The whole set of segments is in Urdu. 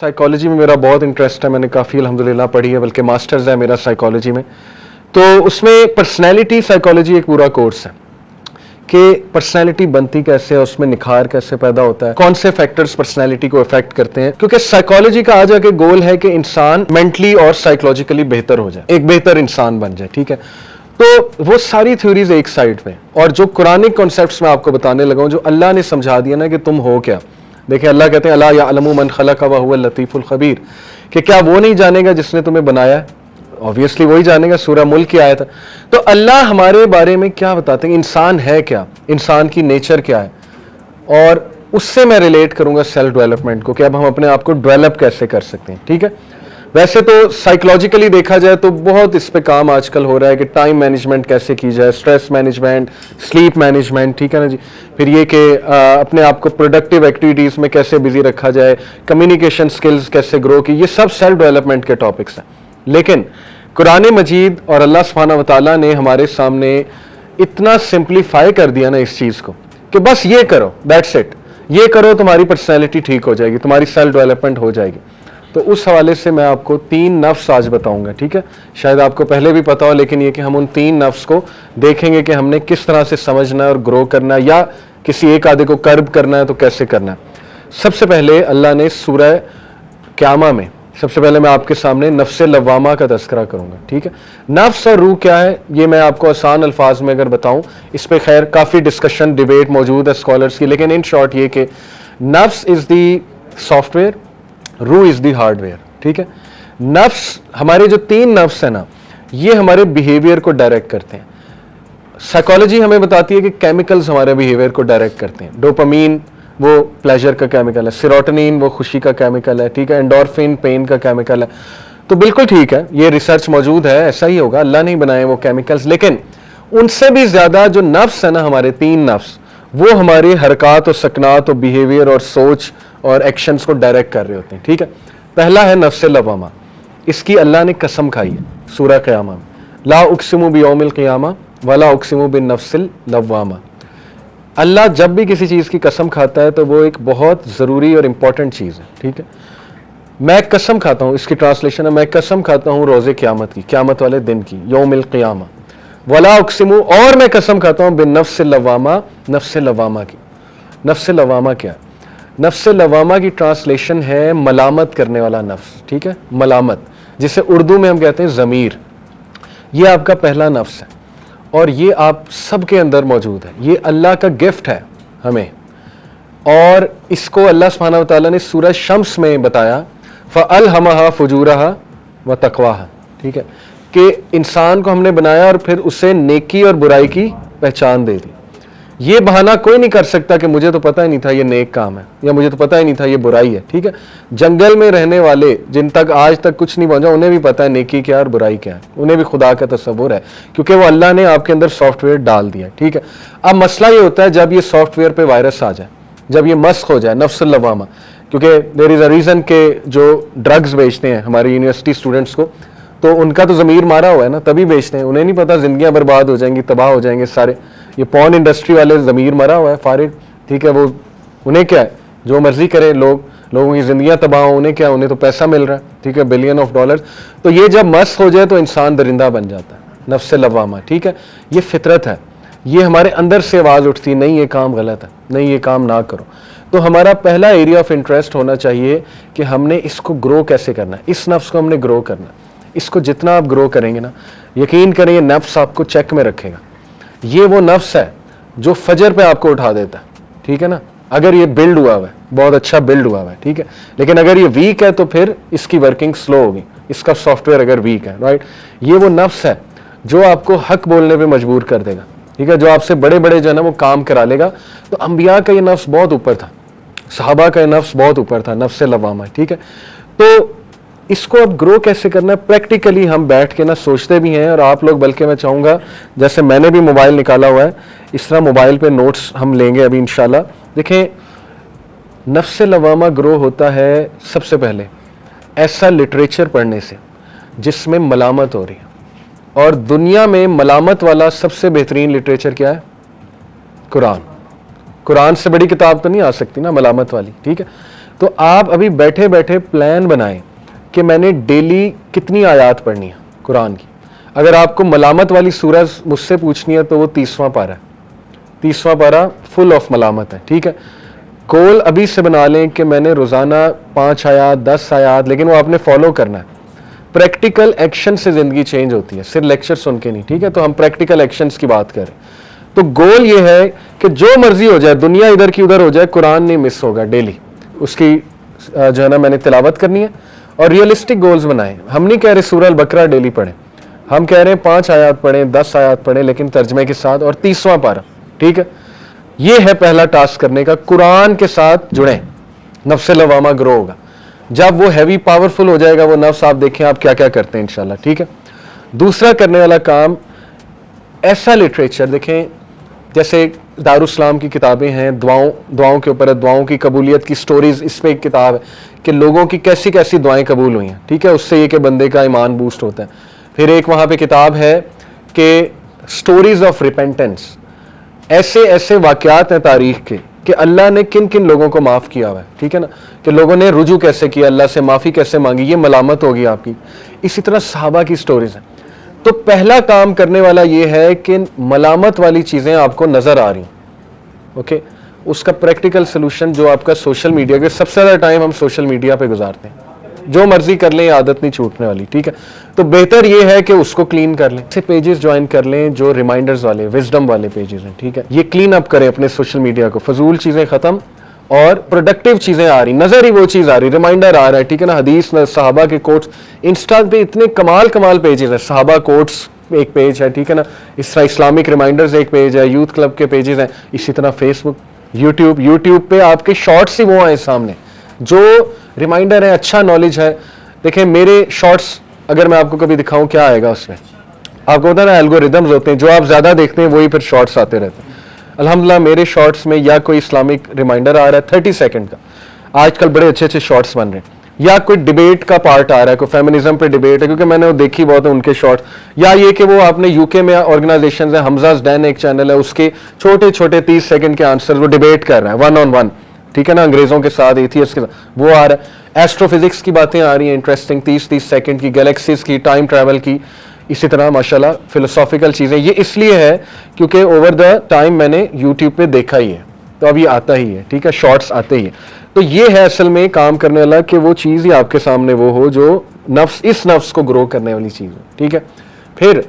سائیکالوجی میں میرا بہت انٹرسٹ ہے، میں نے کافی الحمدللہ پڑھی ہے، بلکہ ماسٹرز ہے میرا سائیکالوجی میں. تو اس میں پرسنالٹی سائیکالوجی ایک پورا کورس ہے کہ پرسنالٹی بنتی کیسے ہے، اس میں نکھار کیسے پیدا ہوتا ہے، کون سے فیکٹرز پرسنالٹی کو افیکٹ کرتے ہیں. کیونکہ سائیکالوجی کا آج آ کے گول ہے کہ انسان مینٹلی اور سائیکولوجیکلی بہتر ہو جائے، ایک بہتر انسان بن جائے. ٹھیک ہے، تو وہ ساری تھیوریز ایک سائڈ پہ، اور جو قرآنک کانسیپٹس میں آپ کو بتانے لگا ہوں، جو اللہ نے سمجھا دیا نا کہ تم ہو کیا. دیکھیں اللہ کہتے ہیں الا یعلم من خلق وهو اللطیف الخبیر، کہ کیا وہ نہیں جانے گا جس نے تمہیں بنایا ہے؟ obviously وہی جانے گا. سورہ ملک کی آیت ہے. تو اللہ ہمارے بارے میں کیا بتاتے ہیں، انسان ہے کیا، انسان کی نیچر کیا ہے، اور اس سے میں ریلیٹ کروں گا سیلف ڈیولپمنٹ کو کہ اب ہم اپنے آپ کو ڈیولپ کیسے کر سکتے ہیں. ٹھیک ہے، ویسے تو سائیکولوجیکلی دیکھا جائے تو بہت اس پہ کام آج کل ہو رہا ہے کہ ٹائم مینجمنٹ کیسے کی جائے، اسٹریس مینجمنٹ، سلیپ مینجمنٹ. ٹھیک ہے نا جی. پھر یہ کہ اپنے آپ کو پروڈکٹیو ایکٹیویٹیز میں کیسے بزی رکھا جائے، کمیونیکیشن سکلز کیسے گرو کی، یہ سب سیلف ڈیولپمنٹ کے ٹاپکس ہیں. لیکن قرآن مجید اور اللہ سبحانہ وتعالیٰ نے ہمارے سامنے اتنا سمپلیفائی کر دیا نا اس چیز کو کہ بس یہ کرو، دیٹس اٹ، یہ کرو تمہاری پرسنالٹی ٹھیک ہو جائے گی، تمہاری سیلف ڈیولپمنٹ ہو جائے گی. تو اس حوالے سے میں آپ کو 3 نفس آج بتاؤں گا. ٹھیک ہے، شاید آپ کو پہلے بھی پتا ہو، لیکن یہ کہ ہم ان 3 نفس کو دیکھیں گے کہ ہم نے کس طرح سے سمجھنا ہے اور گرو کرنا ہے، یا کسی ایک آدھے کو کرب کرنا ہے تو کیسے کرنا ہے. سب سے پہلے اللہ نے سورہ قیامہ میں، سب سے پہلے میں آپ کے سامنے نفس لوامہ کا تذکرہ کروں گا. ٹھیک ہے، نفس اور روح کیا ہے یہ میں آپ کو آسان الفاظ میں اگر بتاؤں، اس پہ خیر کافی ڈسکشن ڈیبیٹ موجود ہے اسکالرس کی، لیکن ان شارٹ یہ کہ نفس از دی سافٹ ویئر، روح از دی ہارڈ ویئر. ٹھیک ہے، نفس، ہمارے جو 3 نفس ہیں نا، یہ ہمارے بیہیویئر کو ڈائریکٹ کرتے ہیں. سائیکالوجی ہمیں بتاتی ہے کہ کیمیکلز ہمارے بیہیویئر کو ڈائریکٹ کرتے ہیں. ڈوپامین وہ پلیجر کا کیمیکل ہے، سیروٹونین وہ خوشی کا کیمیکل ہے. ٹھیک ہے، انڈورفن پین کا کیمیکل ہے. تو بالکل ٹھیک ہے، یہ ریسرچ موجود ہے، ایسا ہی ہوگا، اللہ نہیں بنائے وہ کیمیکلز. لیکن ان سے بھی زیادہ جو نفس ہے نا، ہمارے 3 نفس، وہ ہماری حرکات اور سکنات اور بیہیویئر اور سوچ اور ایکشنز کو ڈائریکٹ کر رہے ہوتے ہیں. ٹھیک ہے، پہلا ہے نفس لوامہ. اس کی اللہ نے قسم کھائی ہے سورہ قیامہ میں، لا اقسم بیوم القیامہ ولا اقسم بالنفس اللوامہ. اللہ جب بھی کسی چیز کی قسم کھاتا ہے تو وہ ایک بہت ضروری اور امپورٹنٹ چیز ہے. ٹھیک ہے، میں قسم کھاتا ہوں، اس کی ٹرانسلیشن ہے میں قسم کھاتا ہوں روز قیامت کی، قیامت والے دن کی، یوم القیامہ. ولا اقسم، اور میں قسم کھاتا ہوں بالنفس اللوامہ، نفس لوامہ کی. نفس لوامہ کیا ہے؟ نفس لوامہ کی ٹرانسلیشن ہے ملامت کرنے والا نفس. ٹھیک ہے، ملامت، جسے اردو میں ہم کہتے ہیں ضمیر. یہ آپ کا پہلا نفس ہے، اور یہ آپ سب کے اندر موجود ہے. یہ اللہ کا گفٹ ہے ہمیں، اور اس کو اللہ سبحانہ وتعالیٰ نے سورہ شمس میں بتایا، فَأَلْهَمَهَا فُجُورَهَا وَتَقْوَاهَا. ٹھیک ہے، کہ انسان کو ہم نے بنایا اور پھر اسے نیکی اور برائی کی پہچان دے دی. یہ بہانہ کوئی نہیں کر سکتا کہ مجھے تو پتہ ہی نہیں تھا یہ نیک کام ہے، یا مجھے تو پتہ ہی نہیں تھا یہ برائی ہے. ٹھیک ہے، جنگل میں رہنے والے جن تک آج تک کچھ نہیں پہنچا، انہیں بھی پتہ ہے نیکی کیا اور برائی کیا ہے، انہیں بھی خدا کا تصور ہے، کیونکہ وہ اللہ نے آپ کے اندر سافٹ ویئر ڈال دیا. ٹھیک ہے، اب مسئلہ یہ ہوتا ہے جب یہ سافٹ ویئر پہ وائرس آ جائے، جب یہ مسخ ہو جائے، نفس اللوامہ. کیونکہ دیر از اے ریزن کہ جو ڈرگز بیچتے ہیں ہمارے یونیورسٹی اسٹوڈنٹس کو، تو ان کا تو ضمیر مارا ہوا ہے نا، تبھی بیچتے ہیں. انہیں نہیں پتا زندگیاں برباد ہو جائیں گی، تباہ ہو جائیں گے سارے. یہ پورن انڈسٹری والے ضمیر مرا ہوا ہے، فارغ. ٹھیک ہے، وہ انہیں کیا ہے، جو مرضی کرے، لوگوں کی زندگیاں تباہ ہوں، انہیں کیا، انہیں تو پیسہ مل رہا ہے. ٹھیک ہے، بلین آف ڈالر. تو یہ جب مس ہو جائے تو انسان درندہ بن جاتا ہے، نفس لوامہ. ٹھیک ہے، یہ فطرت ہے، یہ ہمارے اندر سے آواز اٹھتی، نہیں یہ کام غلط ہے، نہیں یہ کام نہ کرو. تو ہمارا پہلا ایریا آف انٹرسٹ ہونا چاہیے کہ ہم نے اس کو گرو کیسے کرنا ہے. اس نفس کو ہم نے گرو کرنا ہے. اس کو جتنا آپ گرو کریں گے نا، یقین کریں یہ نفس آپ کو چیک میں رکھے گا. یہ وہ نفس ہے جو فجر پہ آپ کو اٹھا دیتا ہے. ٹھیک ہے نا، اگر یہ بلڈ ہوا ہوا ہے، بہت اچھا بلڈ ہوا ہوا ہے. ٹھیک ہے، لیکن اگر یہ ویک ہے تو پھر اس کی ورکنگ سلو ہوگی، اس کا سافٹ ویئر اگر ویک ہے. رائٹ، یہ وہ نفس ہے جو آپ کو حق بولنے پہ مجبور کر دے گا. ٹھیک ہے، جو آپ سے بڑے بڑے جو ہے نا وہ کام کرا لے گا. تو انبیاء کا یہ نفس بہت اوپر تھا، صحابہ کا یہ نفس بہت اوپر تھا، نفس لوامہ. ٹھیک ہے، تو اس کو اب گرو کیسے کرنا ہے پریکٹیکلی ہم بیٹھ کے نا سوچتے بھی ہیں. اور آپ لوگ، بلکہ میں چاہوں گا جیسے میں نے بھی موبائل نکالا ہوا ہے، اس طرح موبائل پہ نوٹس ہم لیں گے ابھی انشاءاللہ. دیکھیں، نفس لوامہ گرو ہوتا ہے سب سے پہلے ایسا لٹریچر پڑھنے سے جس میں ملامت ہو رہی ہے. اور دنیا میں ملامت والا سب سے بہترین لٹریچر کیا ہے؟ قرآن. قرآن سے بڑی کتاب تو نہیں آ سکتی نا ملامت والی. ٹھیک ہے، تو آپ ابھی بیٹھے بیٹھے پلان بنائیں کہ میں نے ڈیلی کتنی آیات پڑھنی ہے قرآن کی. اگر آپ کو ملامت والی سورہ مجھ سے پوچھنی ہے تو وہ 30واں پارہ ہے. 30واں پارہ فل آف ملامت ہے. ٹھیک ہے, گول ابھی سے بنا لیں کہ میں نے روزانہ 5 آیات 10 آیات, لیکن وہ آپ نے فالو کرنا ہے. پریکٹیکل ایکشن سے زندگی چینج ہوتی ہے, صرف لیکچر سن کے نہیں. ٹھیک ہے, تو ہم پریکٹیکل ایکشنز کی بات کریں. تو گول یہ ہے کہ جو مرضی ہو جائے, دنیا ادھر کی ادھر ہو جائے, قرآن نہیں مس ہوگا. ڈیلی اس کی جو ہے نا میں نے تلاوت کرنی ہے. اور ریئلسٹک گولز بنائیں. ہم نہیں کہہ رہے سورہ البقرہ ڈیلی پڑھیں, ہم کہہ رہے ہیں 5 آیات پڑھیں, 10 آیات پڑھیں, لیکن ترجمے کے ساتھ, اور 30واں پارہ. ٹھیک ہے, یہ ہے پہلا ٹاسک کرنے کا. قرآن کے ساتھ جڑیں, نفس لوامہ گرو ہوگا. جب وہ ہیوی پاورفل ہو جائے گا وہ نفس, آپ دیکھیں آپ کیا کیا کرتے ہیں انشاءاللہ. ٹھیک ہے, دوسرا کرنے والا کام, ایسا لٹریچر دیکھیں جیسے دارالاسلام کی کتابیں ہیں, دعاؤں کے اوپر ہے, دعاؤں کی قبولیت کی سٹوریز. اس پہ ایک کتاب ہے کہ لوگوں کی کیسی کیسی دعائیں قبول ہوئی ہیں. ٹھیک ہے, اس سے یہ کہ بندے کا ایمان بوسٹ ہوتا ہے. پھر ایک وہاں پہ کتاب ہے کہ سٹوریز آف ریپینٹنس, ایسے ایسے واقعات ہیں تاریخ کے کہ اللہ نے کن کن لوگوں کو معاف کیا ہوا ہے. ٹھیک ہے نا, کہ لوگوں نے رجوع کیسے کیا, اللہ سے معافی کیسے مانگی, یہ ملامت ہوگی آپ کی. اسی طرح صحابہ کی سٹوریز ہیں. تو پہلا کام کرنے والا یہ ہے کہ ملامت والی چیزیں آپ کو نظر آ رہی ہیں. اوکے, اس کا پریکٹیکل سلوشن جو آپ کا سوشل میڈیا کے, سب سے زیادہ ٹائم ہم سوشل میڈیا پہ گزارتے ہیں. جو مرضی کر لیں, یہ عادت نہیں چھوٹنے والی. ٹھیک ہے, تو بہتر یہ ہے کہ اس کو کلین کر لیں. ایسے پیجز جوائن کر لیں جو ریمائنڈرز والے, وزڈم والے پیجز ہیں. ٹھیک ہے, یہ کلین اپ کریں اپنے سوشل میڈیا کو. فضول چیزیں ختم اور پروڈکٹیو چیزیں آ رہی, نظر ہی وہ چیز آ رہی, ریمائنڈر آ رہا ہے. ٹھیک ہے نا, حدیث میں صحابہ کے کوٹس. انسٹا پہ اتنے کمال پیجز ہیں, صحابہ کوٹس ایک پیج ہے. ٹھیک ہے نا, اس طرح اسلامک ریمائنڈرز ایک پیج ہے, یوتھ کلب کے پیجز ہیں. اسی طرح فیس بک, یوٹیوب پہ آپ کے شارٹس ہی وہ آئے سامنے جو ریمائنڈر ہے, اچھا نالج ہے. دیکھیں میرے شارٹس اگر میں آپ کو کبھی دکھاؤں کیا آئے گا اس میں, آپ کو ہوتا ہے نا الگوریدمز ہوتے ہیں, جو آپ زیادہ دیکھتے ہیں وہی پھر شارٹس آتے رہتے ہیں. الحمدللہ میرے شارٹس میں یا کوئی اسلامک ریمائنڈر آ رہا ہے 30 سیکنڈ کا, آج کل بڑے اچھے شارٹس بن رہے ہیں, یا کوئی ڈیبیٹ کا پارٹ آ رہا ہے, کوئی فیمنزم پہ ڈیبیٹ ہے, کیونکہ میں نے وہ دیکھی بہت ہے ان کے شارٹس. یا یہ کہ وہ آپ نے یو کے میں آرگنائزیشنز ہیں, حمزہ ڈین ایک چینل ہے, اس کے چھوٹے 30 سیکنڈ کے آنسر وہ ڈیبیٹ کر رہا ہے 1 on 1. ٹھیک ہے نا, انگریزوں کے ساتھ, ایتھیسٹ کے ساتھ, وہ آ رہا ہے. ایسٹرو فزکس کی باتیں آ رہی ہیں انٹرسٹنگ, 30 سیکنڈ کی, گیلیکسیز کی, ٹائم ٹریول کی. اسی طرح ماشاءاللہ فلسافیکل چیزیں. یہ اس لیے ہے کیونکہ اوور دا ٹائم میں نے یوٹیوب پہ دیکھا ہی ہے, تو اب یہ آتا ہی ہے. ٹھیک ہے, شارٹس آتے ہی ہیں. تو یہ ہے اصل میں کام کرنے والا کہ وہ چیز ہی آپ کے سامنے وہ ہو جو اس نفس کو گرو کرنے والی چیز ہو. ٹھیک ہے, پھر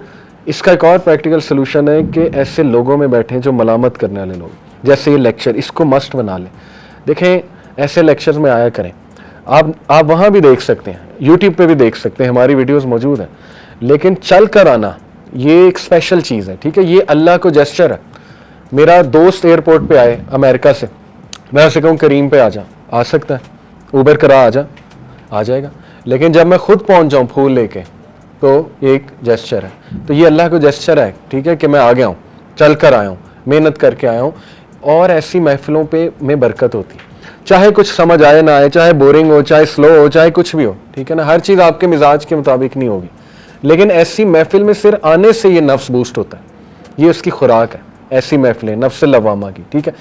اس کا ایک اور پریکٹیکل سلوشن ہے کہ ایسے لوگوں میں بیٹھیں جو ملامت کرنے والے لوگ, جیسے یہ لیکچر, اس کو مسٹ بنا لیں. دیکھیں ایسے لیکچرز میں آیا کریں. آپ وہاں بھی دیکھ سکتے ہیں, یوٹیوب پہ بھی دیکھ سکتے ہیں, ہماری ویڈیوز موجود ہیں, لیکن چل کر آنا یہ ایک اسپیشل چیز ہے. ٹھیک ہے, یہ اللہ کو جیسچر ہے. میرا دوست ایئرپورٹ پہ آئے امریکہ سے, میں اسے کہوں کریم پہ آ سکتا ہے, اوبر کرا آ جائے گا. لیکن جب میں خود پہنچ جاؤں پھول لے کے تو یہ ایک جیسچر ہے. تو یہ اللہ کو جیسچر ہے. ٹھیک ہے, کہ میں آ گیا ہوں, چل کر آیا ہوں, محنت کر کے آیا ہوں. اور ایسی محفلوں پہ میں برکت ہوتی, چاہے کچھ سمجھ آئے نہ آئے, چاہے بورنگ ہو, چاہے سلو ہو, چاہے کچھ بھی ہو. ٹھیک ہے نا, ہر چیز آپ کے مزاج کے مطابق نہیں ہوگی, لیکن ایسی محفل میں صرف آنے سے یہ نفس بوسٹ ہوتا ہے. یہ اس کی خوراک ہے, ایسی محفلیں نفس لوامہ کی. ٹھیک ہے,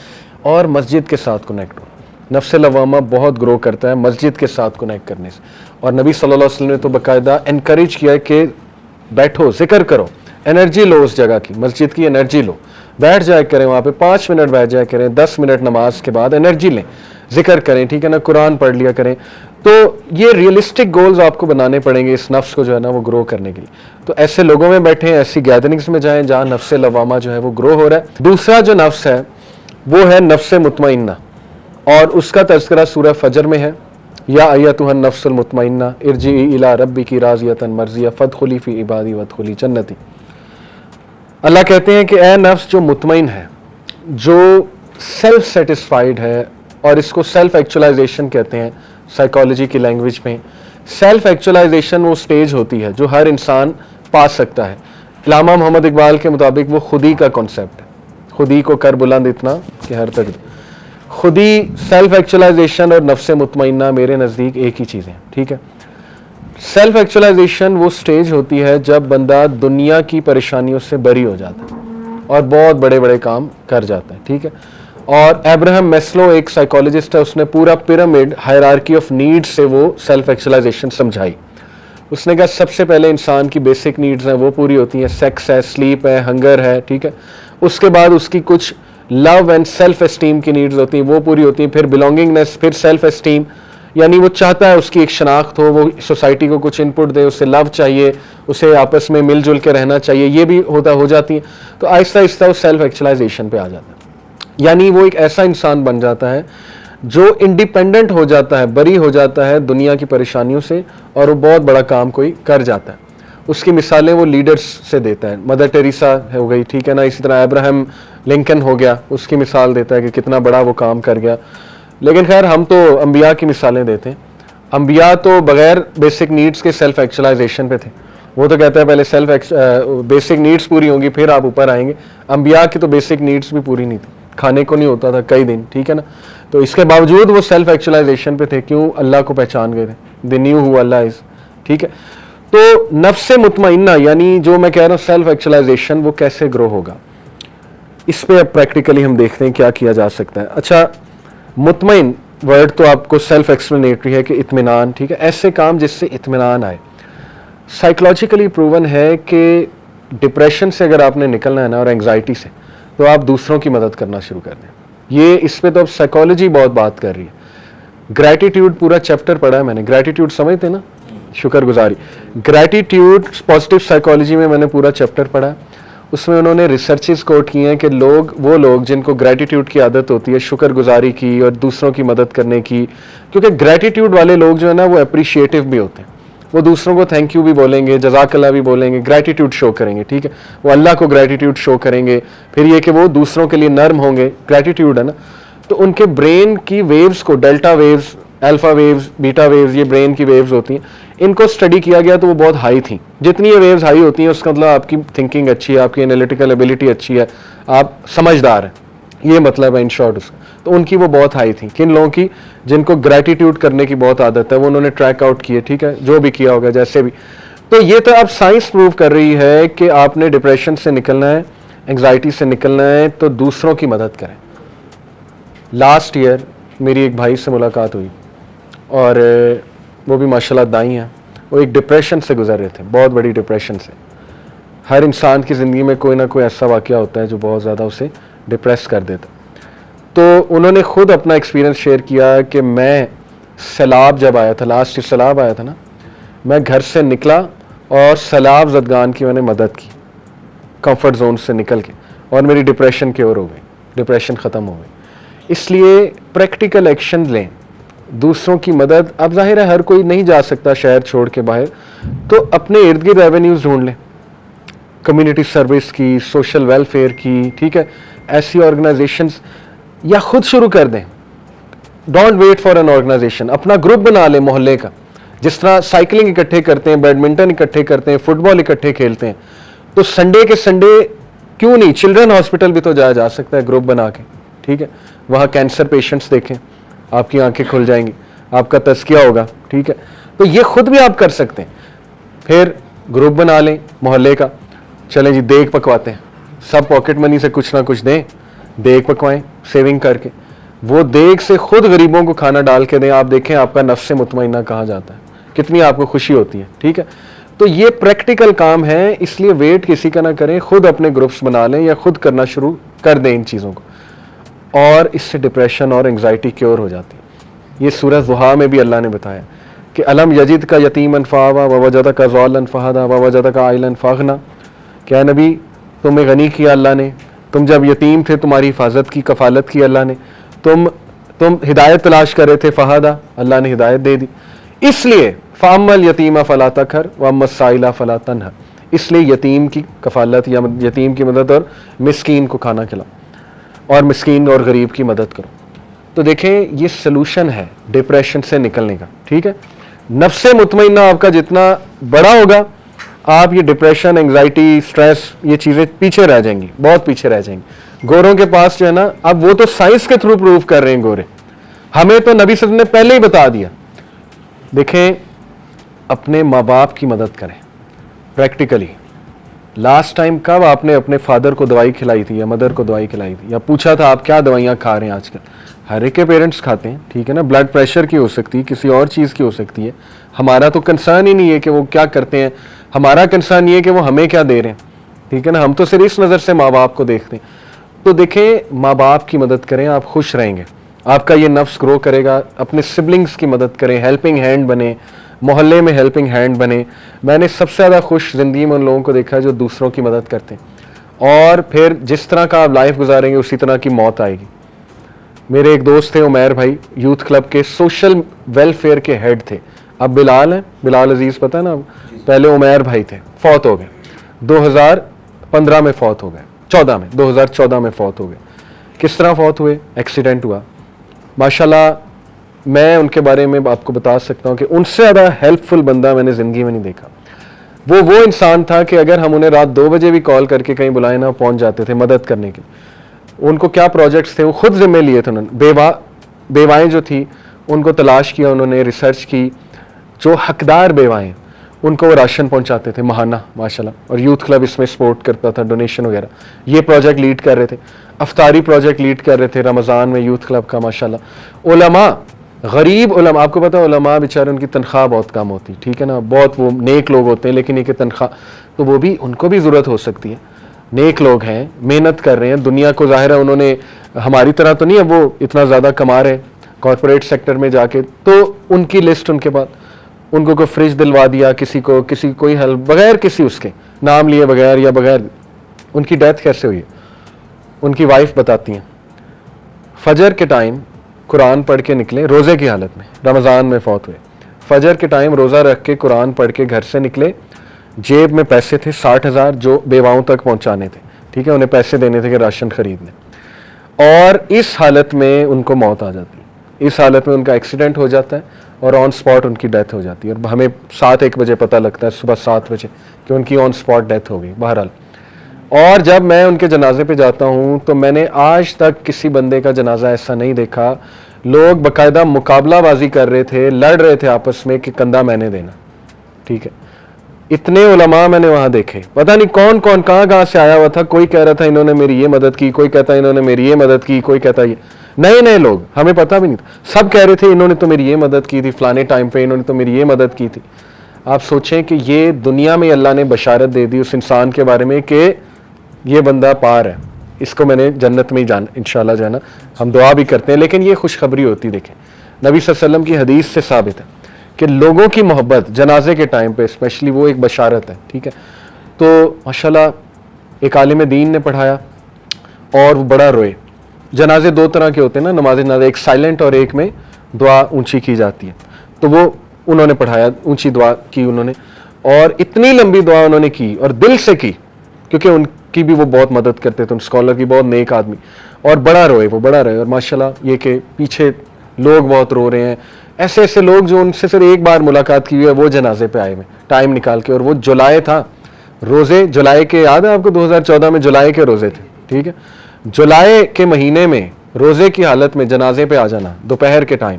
اور مسجد کے ساتھ کنیکٹ ہو. نفس لوامہ بہت گرو کرتا ہے مسجد کے ساتھ کنیکٹ کرنے سے. اور نبی صلی اللہ علیہ وسلم نے تو باقاعدہ انکریج کیا کہ بیٹھو, ذکر کرو, انرجی لو, اس جگہ کی مسجد کی انرجی لو, بیٹھ جایا کریں وہاں پہ, 5 منٹ بیٹھ جایا کریں, 10 منٹ نماز کے بعد انرجی لیں, ذکر کریں. ٹھیک ہے نا, قرآن پڑھ لیا کریں. تو یہ ریئلسٹک گولز آپ کو بنانے پڑیں گے اس نفس کو جو ہے نا وہ گرو کرنے کے لیے. تو ایسے لوگوں میں بیٹھیں, ایسی گیدرنگز میں جائیں جہاں نفس لوامہ جو ہے وہ گرو ہو رہا ہے. دوسرا جو نفس ہے وہ ہے نفس مطمئنہ, اور اس کا تذکرہ سورہ فجر میں ہے. یا ایتھا النفس المطمئنہ ارجعی الی ربک راضیۃ مرضیہ فادخلی فی عبادی وادخلی جنتی. اللہ کہتے ہیں کہ اے نفس جو مطمئن ہے, جو سیلف سیٹسفائیڈ ہے, اور اس کو سیلف ایکچولائزیشن کہتے ہیں سائیکالوجی کی لینگویج میں. سیلف ایکچولائزیشن وہ سٹیج ہوتی ہے جو ہر انسان پا سکتا ہے. علامہ محمد اقبال کے مطابق وہ خودی کا کانسیپٹ ہے, خودی کو کر بلند اتنا کہ ہر تک. خودی, سیلف ایکچولائزیشن اور نفس مطمئنہ میرے نزدیک ایک ہی چیزیں. ٹھیک ہے, سیلف ایکچولائزیشن وہ سٹیج ہوتی ہے جب بندہ دنیا کی پریشانیوں سے بری ہو جاتا ہے اور بہت بڑے کام کر جاتا ہے. ٹھیک ہے, اور ایبراہم میسلو ایک سائیکالوجسٹ ہے, اس نے پورا پیرامڈ ہائرارکی آف نیڈز سے وہ سیلف ایکچولائزیشن سمجھائی. اس نے کہا سب سے پہلے انسان کی بیسک نیڈز ہیں وہ پوری ہوتی ہیں, سیکس ہے, سلیپ ہے, ہنگر ہے, ٹھیک ہے. اس کے بعد اس کی کچھ لو اینڈ سیلف اسٹیم کی نیڈز ہوتی ہیں, وہ پوری ہوتی ہیں. پھر بلونگنگنیس, پھر سیلف اسٹیم, یعنی وہ چاہتا ہے اس کی ایک شناخت ہو, وہ سوسائٹی کو کچھ انپٹ دے, اسے لو چاہیے, اسے آپس میں مل جل کے رہنا چاہیے, یہ بھی ہو جاتی ہیں. تو آہستہ آہستہ وہ سیلف ایکچولائزیشن پہ آ جاتا ہے, یعنی وہ ایک ایسا انسان بن جاتا ہے جو انڈیپینڈنٹ ہو جاتا ہے, بری ہو جاتا ہے دنیا کی پریشانیوں سے, اور وہ بہت بڑا کام کوئی کر جاتا ہے. اس کی مثالیں وہ لیڈرز سے دیتا ہے, مدر ٹیریسا ہو گئی, ٹھیک ہے نا, اسی طرح ابراہم لنکن ہو گیا, اس کی مثال دیتا ہے کہ کتنا بڑا وہ کام کر گیا. لیکن خیر ہم تو انبیاء کی مثالیں دیتے ہیں. انبیاء تو بغیر بیسک نیڈز کے سیلف ایکچولائزیشن پہ تھے. وہ تو کہتا ہے پہلے بیسک نیڈز پوری ہوں گی پھر آپ اوپر آئیں گے. انبیاء کی تو بیسک نیڈز بھی پوری نہیں تھی, کھانے کو نہیں ہوتا تھا کئی دن, ٹھیک ہے نا. تو اس کے باوجود وہ سیلف ایکچولائزیشن پہ تھے, کیوں؟ اللہ کو پہچان گئے تھے, دے نیو ہو اللہ از, ٹھیک ہے. تو نفس مطمئنہ یعنی جو میں کہہ رہا ہوں سیلف ایکچولائزیشن وہ کیسے گرو ہوگا, اس پہ اب پریکٹیکلی ہم دیکھتے ہیں کیا کیا جا سکتا ہے. اچھا, مطمئن ورڈ تو آپ کو سیلف ایکسپلینیٹری ہے کہ اطمینان, ٹھیک ہے, ایسے کام جس سے اطمینان آئے. سائیکلوجیکلی پروون ہے کہ ڈپریشن سے اگر آپ نے نکلنا ہے نا, اور انگزائٹی سے, تو آپ دوسروں کی مدد کرنا شروع کر دیں. یہ اس پہ تو اب سائیکالوجی بہت بات کر رہی ہے. گریٹیٹیوڈ پورا چیپٹر پڑھا ہے میں نے, گریٹیٹیوڈ سمجھتے نا, شکر گزاری. گریٹیٹیوڈ پازیٹیو سائیکالوجی میں نے پورا چیپٹر پڑھا ہے. اس میں انہوں نے ریسرچز کوٹ کی ہیں کہ وہ لوگ جن کو گریٹیٹیوڈ کی عادت ہوتی ہے, شکر گزاری کی اور دوسروں کی مدد کرنے کی, کیونکہ گریٹیٹیوڈ والے لوگ جو ہے نا وہ اپریشیٹو بھی ہوتے ہیں, وہ دوسروں کو تھینک یو بھی بولیں گے, جزاک اللہ بھی بولیں گے, گریٹیٹیوڈ شو کریں گے, ٹھیک ہے. وہ اللہ کو گریٹیٹیوڈ شو کریں گے. پھر یہ کہ وہ دوسروں کے لیے نرم ہوں گے, گریٹیٹیوڈ ہے نا. تو ان کے برین کی ویوز کو, ڈیلٹا ویوز, الفا ویوز, بیٹا ویوز, یہ برین کی ویوز ہوتی ہیں, ان کو اسٹڈی کیا گیا تو وہ بہت ہائی تھیں. جتنی یہ ویوز ہائی ہوتی ہیں اس کا مطلب آپ کی تھنکنگ اچھی ہے, آپ کی انالیٹیکل ایبلٹی اچھی ہے, آپ سمجھدار ہیں, یہ مطلب ہے ان شارٹ اس کا. تو ان کی وہ بہت ہائی تھیں. کن لوگوں کی؟ جن کو گریٹیٹیوڈ کرنے کی بہت عادت ہے, وہ انہوں نے ٹریک آؤٹ کیے, ٹھیک ہے, جو بھی کیا ہوگا جیسے بھی. تو یہ تو اب سائنس پروو کر رہی ہے کہ آپ نے ڈپریشن سے نکلنا ہے, انگزائٹی سے نکلنا ہے, تو دوسروں کی مدد کریں. لاسٹ ایئر میری ایک بھائی سے ملاقات ہوئی, اور وہ بھی ماشاءاللہ دائی ہیں. وہ ایک ڈپریشن سے گزر رہے تھے, بہت بڑی ڈپریشن سے. ہر انسان کی زندگی میں کوئی نہ کوئی ایسا واقعہ ہوتا ہے جو بہت زیادہ اسے ڈپریس کر دیتا. تو انہوں نے خود اپنا ایکسپیرینس شیئر کیا کہ میں سیلاب جب آیا تھا, لاسٹ سیلاب آیا تھا نا, میں گھر سے نکلا اور سیلاب زدگان کی میں نے مدد کی, کمفرٹ زون سے نکل کے, اور میری ڈپریشن کیور ہو گئی, ڈپریشن ختم ہو گئی. اس لیے پریکٹیکل ایکشن لیں, دوسروں کی مدد. اب ظاہر ہے ہر کوئی نہیں جا سکتا شہر چھوڑ کے باہر, تو اپنے ارد گرد ایونیوز ڈھونڈ لیں, کمیونٹی سروس کی, سوشل ویلفیئر کی, ٹھیک ہے, ایسی آرگنائزیشنز, یا خود شروع کر دیں. Don't wait for an organization, اپنا گروپ بنا لیں محلے کا. جس طرح سائیکلنگ اکٹھے کرتے ہیں, بیڈمنٹن اکٹھے کرتے ہیں, فٹ بال اکٹھے کھیلتے ہیں, تو سنڈے کے سنڈے کیوں نہیں چلڈرن ہاسپٹل بھی تو جایا جا سکتا ہے گروپ بنا کے, ٹھیک ہے. وہاں کینسر پیشنٹس دیکھیں, آپ کی آنکھیں کھل جائیں گی, آپ کا تزکیہ ہوگا, ٹھیک ہے. تو یہ خود بھی آپ کر سکتے ہیں. پھر گروپ بنا لیں محلے کا, چلیں جی دیگ پکواتے ہیں, سب پاکٹ منی سے کچھ نہ کچھ دیں, دیگ پکوائیں سیونگ کر کے, وہ دیگ سے خود غریبوں کو کھانا ڈال کے دیں. آپ دیکھیں آپ کا نفس مطمئنہ کہاں جاتا ہے, کتنی آپ کو خوشی ہوتی ہے, ٹھیک ہے. تو یہ پریکٹیکل کام ہے, اس لیے ویٹ کسی کا نہ کریں, خود اپنے گروپس بنا لیں یا خود کرنا شروع کر دیں ان چیزوں کو, اور اس سے ڈپریشن اور انگزائٹی کیور ہو جاتی ہے. یہ سورہ ضحیٰ میں بھی اللہ نے بتایا کہ الم یجد کا یتیما فآویٰ ووجدک ضالا فہدیٰ ووجدک عائلا فاغنیٰ. کہ نبی تمہیں غنی کیا اللہ نے, تم جب یتیم تھے تمہاری حفاظت کی, کفالت کی اللہ نے, تم ہدایت تلاش کر رہے تھے, فہدیٰ اللہ نے ہدایت دے دی. اس لیے فاما الیتیم فلا تقہر واما السائل فلا تنہر, اس لیے یتیم کی کفالت یا یتیم کی مدد اور مسکین کو کھانا کھلاؤ, اور مسکین اور غریب کی مدد کرو. تو دیکھیں یہ سلوشن ہے ڈپریشن سے نکلنے کا, ٹھیک ہے. نفس مطمئنہ آپ کا جتنا بڑا ہوگا, آپ یہ ڈپریشن, انگزائٹی, سٹریس, یہ چیزیں پیچھے رہ جائیں گی, بہت پیچھے رہ جائیں گی. گوروں کے پاس جو ہے نا, اب وہ تو سائنس کے تھرو پروف کر رہے ہیں گورے, ہمیں تو نبی صلی اللہ علیہ وسلم نے پہلے ہی بتا دیا. دیکھیں اپنے ماں باپ کی مدد کریں پریکٹیکلی, لاسٹ ٹائم کب آپ نے اپنے فادر کو دوائی کھلائی تھی یا مدر کو دوائی کھلائی تھی, یا پوچھا تھا آپ کیا دوائیاں کھا رہے ہیں آج کل؟ ہر ایک کے پیرنٹس کھاتے ہیں, ٹھیک ہے نا, بلڈ پریشر کی ہو سکتی ہے, کسی اور چیز کی ہو سکتی ہے. ہمارا تو کنسرن ہی نہیں ہے کہ وہ کیا کرتے ہیں, ہمارا کنسرن یہ ہے کہ وہ ہمیں کیا دے رہے ہیں, ٹھیک ہے نا. ہم تو صرف اس نظر سے ماں باپ کو دیکھتے ہیں. تو دیکھیں, ماں باپ کی مدد کریں, آپ خوش رہیں گے, آپ کا یہ نفس گرو کرے گا. اپنے سبلنگس کی مدد کریں, ہیلپنگ ہینڈ بنے, محلے میں ہیلپنگ ہینڈ بنے. میں نے سب سے زیادہ خوش زندگی میں ان لوگوں کو دیکھا ہے جو دوسروں کی مدد کرتے ہیں, اور پھر جس طرح کا آپ لائف گزاریں گے اسی طرح کی موت آئے گی. میرے ایک دوست تھے عمیر بھائی, یوتھ کلب کے سوشل ویلفیئر کے ہیڈ تھے. اب بلال ہیں, بلال عزیز پتہ ہے نا, پہلے عمیر بھائی تھے, فوت ہو گئے 2015 میں, فوت ہو گئے 2014 میں فوت ہو گئے. کس طرح فوت ہوئے؟ ایکسیڈنٹ ہوا. ماشاءاللہ میں ان کے بارے میں آپ کو بتا سکتا ہوں کہ ان سے زیادہ ہیلپ فل بندہ میں نے زندگی میں نہیں دیکھا. وہ انسان تھا کہ اگر ہم انہیں رات 2 بجے بھی کال کر کے کہیں بلائیں نا, پہنچ جاتے تھے مدد کرنے کے. ان کو کیا پروجیکٹس تھے وہ خود ذمہ لیے تھے انہوں نے. بیوائیں جو تھی ان کو تلاش کیا انہوں نے, ریسرچ کی, جو حقدار بیوائیں ان کو وہ راشن پہنچاتے تھے ماہانہ ماشاءاللہ. اور یوتھ کلب اس میں سپورٹ کرتا تھا, ڈونیشن وغیرہ. یہ پروجیکٹ لیڈ کر رہے تھے, افطاری پروجیکٹ لیڈ کر رہے تھے رمضان میں یوتھ کلب کا ماشاءاللہ. علماء, غریب علماء, آپ کو پتہ ہے علماء بیچارے ان کی تنخواہ بہت کم ہوتی, ٹھیک ہے نا, بہت وہ نیک لوگ ہوتے ہیں لیکن یہ کہ تنخواہ تو وہ بھی ان کو بھی ضرورت ہو سکتی ہے. نیک لوگ ہیں, محنت کر رہے ہیں, دنیا کو ظاہر ہے انہوں نے ہماری طرح تو نہیں ہے وہ اتنا زیادہ کما رہے کارپوریٹ سیکٹر میں جا کے, تو ان کی لسٹ ان کے بعد, ان کو کوئی فریج دلوا دیا, کسی کوئی ہیلپ بغیر کسی اس کے نام لیے بغیر یا بغیر. ان کی ڈیتھ کیسے ہوئی ہے؟ ان کی وائف بتاتی ہیں فجر کے ٹائم قرآن پڑھ کے نکلے, روزے کی حالت میں, رمضان میں فوت ہوئے. فجر کے ٹائم روزہ رکھ کے قرآن پڑھ کے گھر سے نکلے, جیب میں پیسے تھے 60,000 جو بیواؤں تک پہنچانے تھے, ٹھیک ہے, انہیں پیسے دینے تھے کہ راشن خرید لیں. اور اس حالت میں ان کو موت آ جاتی ہے, اس حالت میں ان کا ایکسیڈنٹ ہو جاتا ہے اور آن سپاٹ ان کی ڈیتھ ہو جاتی ہے. اور ہمیں 7-1 بجے پتہ لگتا ہے, صبح 7 بجے, کہ ان کی آن سپاٹ ڈیتھ ہو گئی. بہرحال, اور جب میں ان کے جنازے پہ جاتا ہوں تو میں نے آج تک کسی بندے کا جنازہ ایسا نہیں دیکھا. لوگ باقاعدہ مقابلہ بازی کر رہے تھے, لڑ رہے تھے آپس میں کہ کندھا میں نے دینا, ٹھیک ہے. اتنے علماء میں نے وہاں دیکھے, پتہ نہیں کون کون کہاں سے آیا ہوا تھا. کوئی کہہ رہا تھا انہوں نے میری یہ مدد کی, کوئی کہتا انہوں نے میری یہ مدد کی, کوئی کہتا یہ. نئے لوگ, ہمیں پتہ بھی نہیں تھا, سب کہہ رہے تھے انہوں نے تو میری یہ مدد کی تھی فلانے ٹائم پہ, انہوں نے تو میری یہ مدد کی تھی. آپ سوچیں کہ یہ دنیا میں اللہ نے بشارت دے دی اس انسان کے بارے میں کہ یہ بندہ پار ہے, اس کو میں نے جنت میں ہی انشاءاللہ جانا. ہم دعا بھی کرتے ہیں, لیکن یہ خوشخبری ہوتی. دیکھیں نبی صلی اللہ علیہ وسلم کی حدیث سے ثابت ہے کہ لوگوں کی محبت جنازے کے ٹائم پہ اسپیشلی وہ ایک بشارت ہے, ٹھیک ہے. تو ماشاءاللہ ایک عالم دین نے پڑھایا اور وہ بڑا روئے. جنازے 2 طرح کے ہوتے ہیں نا, نماز جنازہ, ایک سائلنٹ اور ایک میں دعا اونچی کی جاتی ہے. تو وہ انہوں نے پڑھایا, اونچی دعا کی انہوں نے, اور اتنی لمبی دعا انہوں نے کی اور دل سے کی, کیونکہ ان کی بھی وہ بہت مدد کرتے تھے, ان اسکالر کی, بہت نیک آدمی, اور بڑا روئے, وہ بڑا رہے. اور ماشاءاللہ یہ کہ پیچھے لوگ بہت رو رہے ہیں, ایسے لوگ جو ان سے صرف ایک بار ملاقات کی ہوئی ہے وہ جنازے پہ آئے ہوئے ٹائم نکال کے. اور وہ جولائی تھا, روزے جولائی کے, یاد ہے آپ کو 2014 میں جولائی کے روزے تھے, ٹھیک ہے. جولائی کے مہینے میں روزے کی حالت میں جنازے پہ آ جانا دوپہر کے ٹائم,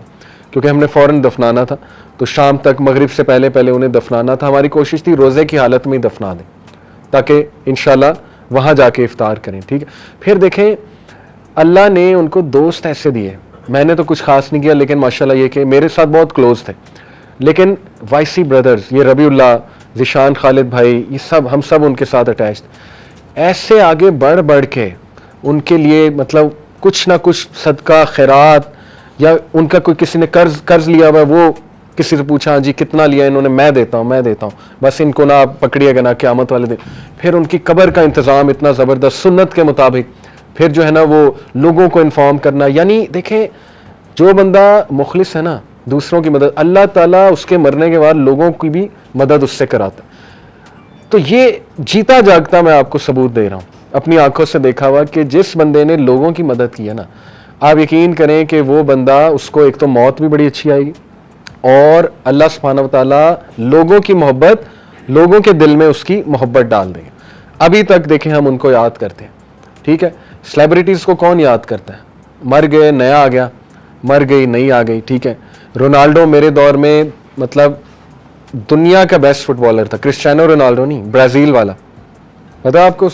کیونکہ ہم نے فوراً دفنانا تھا, تو شام تک مغرب سے پہلے انہیں دفنانا تھا. ہماری کوشش تھی روزے کی حالت میں ہی دفنا دیں تاکہ انشاءاللہ وہاں جا کے افطار کریں, ٹھیک ہے. پھر دیکھیں اللہ نے ان کو دوست ایسے دیے, میں نے تو کچھ خاص نہیں کیا, لیکن ماشاءاللہ یہ کہ میرے ساتھ بہت کلوز تھے. لیکن وائسی بردرز, یہ ربیع اللہ, ذیشان خالد بھائی, یہ سب, ہم سب ان کے ساتھ اٹیچ تھے. ایسے آگے بڑھ کے ان کے لیے مطلب کچھ نہ کچھ صدقہ خیرات, یا ان کا کوئی کسی نے قرض لیا ہوا, وہ کسی سے پوچھا جی کتنا لیا انہوں نے, میں دیتا ہوں, بس ان کو نہ پکڑیے گا نہ قیامت والے دن. پھر ان کی قبر کا انتظام اتنا زبردست سنت کے مطابق, پھر جو ہے نا وہ لوگوں کو انفارم کرنا. یعنی دیکھیں جو بندہ مخلص ہے نا, دوسروں کی مدد, اللہ تعالیٰ اس کے مرنے کے بعد لوگوں کی بھی مدد اس سے کراتا. تو یہ جیتا جاگتا میں آپ کو ثبوت دے رہا ہوں, اپنی آنکھوں سے دیکھا ہوا کہ جس بندے نے لوگوں کی مدد کی ہے نا, آپ یقین کریں کہ وہ بندہ, اس کو ایک تو موت بھی بڑی اچھی آئے گی, اور اللہ سبحانہ و تعالیٰ لوگوں کی محبت, لوگوں کے دل میں اس کی محبت ڈال دیں گے. ابھی تک دیکھیں ہم ان کو یاد کرتے ہیں, ٹھیک ہے. سیلیبریٹیز کو کون یاد کرتا ہے؟ مر گئے نیا آ گیا, مر گئی نئی آ گئی, ٹھیک ہے. رونالڈو میرے دور میں مطلب دنیا کا بیسٹ فٹ بالر تھا, کرسٹیانو رونالڈو نہیں, برازیل والا, پتا آپ کو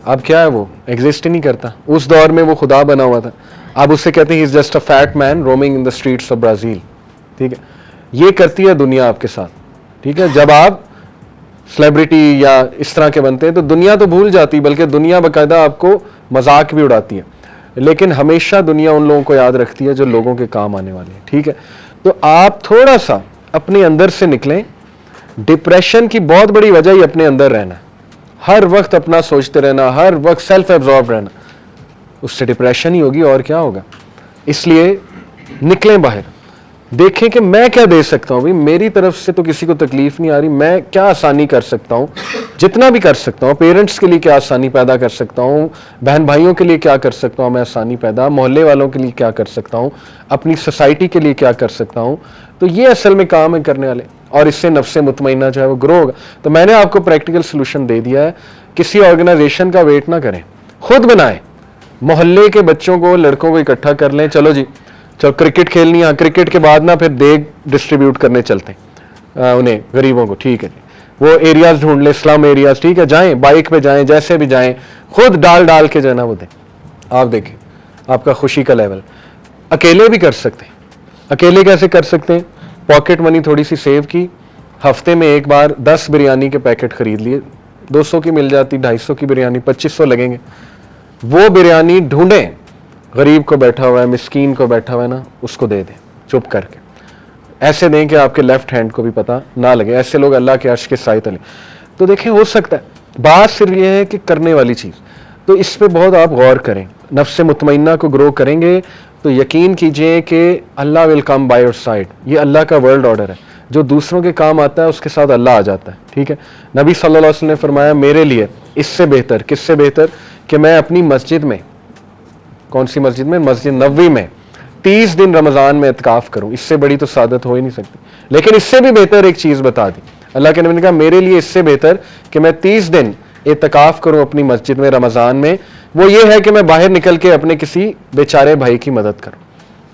اب کیا ہے, وہ ایگزسٹ ہی نہیں کرتا. اس دور میں وہ خدا بنا ہوا تھا, آپ اس سے کہتے ہیں he is just a fat man roaming in the streets of Brazil. ٹھیک ہے, یہ کرتی ہے دنیا آپ کے ساتھ. ٹھیک ہے, جب آپ سیلیبریٹی یا اس طرح کے بنتے ہیں تو دنیا تو بھول جاتی, بلکہ دنیا باقاعدہ آپ کو مذاق بھی اڑاتی ہے, لیکن ہمیشہ دنیا ان لوگوں کو یاد رکھتی ہے جو لوگوں کے کام آنے والے ہیں. ٹھیک ہے, تو آپ تھوڑا سا اپنے اندر سے نکلیں. ڈپریشن کی بہت بڑی وجہ ہی اپنے اندر رہنا, ہر وقت اپنا سوچتے رہنا, ہر وقت سیلف ایبزارب رہنا, اس سے ڈپریشن ہی ہوگی اور کیا ہوگا. اس لیے نکلیں باہر, دیکھیں کہ میں کیا دے سکتا ہوں. میری طرف سے تو کسی کو تکلیف نہیں آ رہی, میں کیا آسانی کر سکتا ہوں, جتنا بھی کر سکتا ہوں. پیرنٹس کے لیے کیا آسانی پیدا کر سکتا ہوں, بہن بھائیوں کے لیے کیا کر سکتا ہوں میں آسانی پیدا, محلے والوں کے لیے کیا کر سکتا ہوں, اپنی سوسائٹی کے لیے کیا کر سکتا ہوں. تو یہ اصل میں کام ہے کرنے والے, اور اس سے نفس مطمئنہ جو ہے وہ گرو ہوگا. تو میں نے آپ کو پریکٹیکل سولوشن دے دیا ہے. کسی آرگنائزیشن کا ویٹ نہ کریں, خود بنائیں. محلے کے بچوں کو, لڑکوں کو اکٹھا کر لیں, چلو جی چلو کرکٹ کھیلنی ہے, کرکٹ کے بعد نا پھر دیگ ڈسٹریبیوٹ کرنے چلتے ہیں انہیں غریبوں کو. ٹھیک ہے جی, وہ ایریاز ڈھونڈ لیں, اسلام ایریاز. ٹھیک ہے, جائیں بائک پہ جائیں, جیسے بھی جائیں, خود ڈال کے جو ہے نا وہ دیں. آپ دیکھیں آپ کا خوشی کا لیول. اکیلے بھی کر سکتے ہیں. اکیلے کیسے کر سکتے ہیں؟ پاکٹ منی تھوڑی سی سیو کی, ہفتے میں ایک بار 10 بریانی کے پیکٹ خرید لیے, 200 کی مل جاتی, 250 کی بریانی, 2500 لگیں گے. وہ بریانی ڈھونڈیں, غریب کو بیٹھا ہوا ہے, مسکین کو بیٹھا ہوا ہے نا, اس کو دے دیں چپ کر کے. ایسے دیں کہ آپ کے لیفٹ ہینڈ کو بھی پتہ نہ لگے. ایسے لوگ اللہ کے عرش کے سائے تلے. تو دیکھیں ہو سکتا ہے. بات صرف یہ ہے کہ کرنے والی چیز, تو اس پہ بہت آپ غور کریں. نفس مطمئنہ کو گرو کریں گے تو یقین کیجئے کہ اللہ ول کم بائی یور سائڈ. یہ اللہ کا ورلڈ آرڈر ہے, جو دوسروں کے کام آتا ہے اس کے ساتھ اللہ آ جاتا ہے. ٹھیک ہے, نبی صلی اللہ علیہ وسلم نے فرمایا میرے لیے اس سے بہتر, کس سے بہتر, کہ میں اپنی مسجد میں, کون سی مسجد میں, مسجد نبوی میں 30 دن رمضان میں اعتکاف کروں. اس سے بڑی تو سعادت ہو ہی نہیں سکتی. لیکن اس سے بھی بہتر ایک چیز بتا دی اللہ کے نبی نے کہا میرے لیے اس سے بہتر کہ میں 30 دن اعتکاف کروں اپنی مسجد میں رمضان میں, وہ یہ ہے کہ میں باہر نکل کے اپنے کسی بیچارے بھائی کی مدد کروں.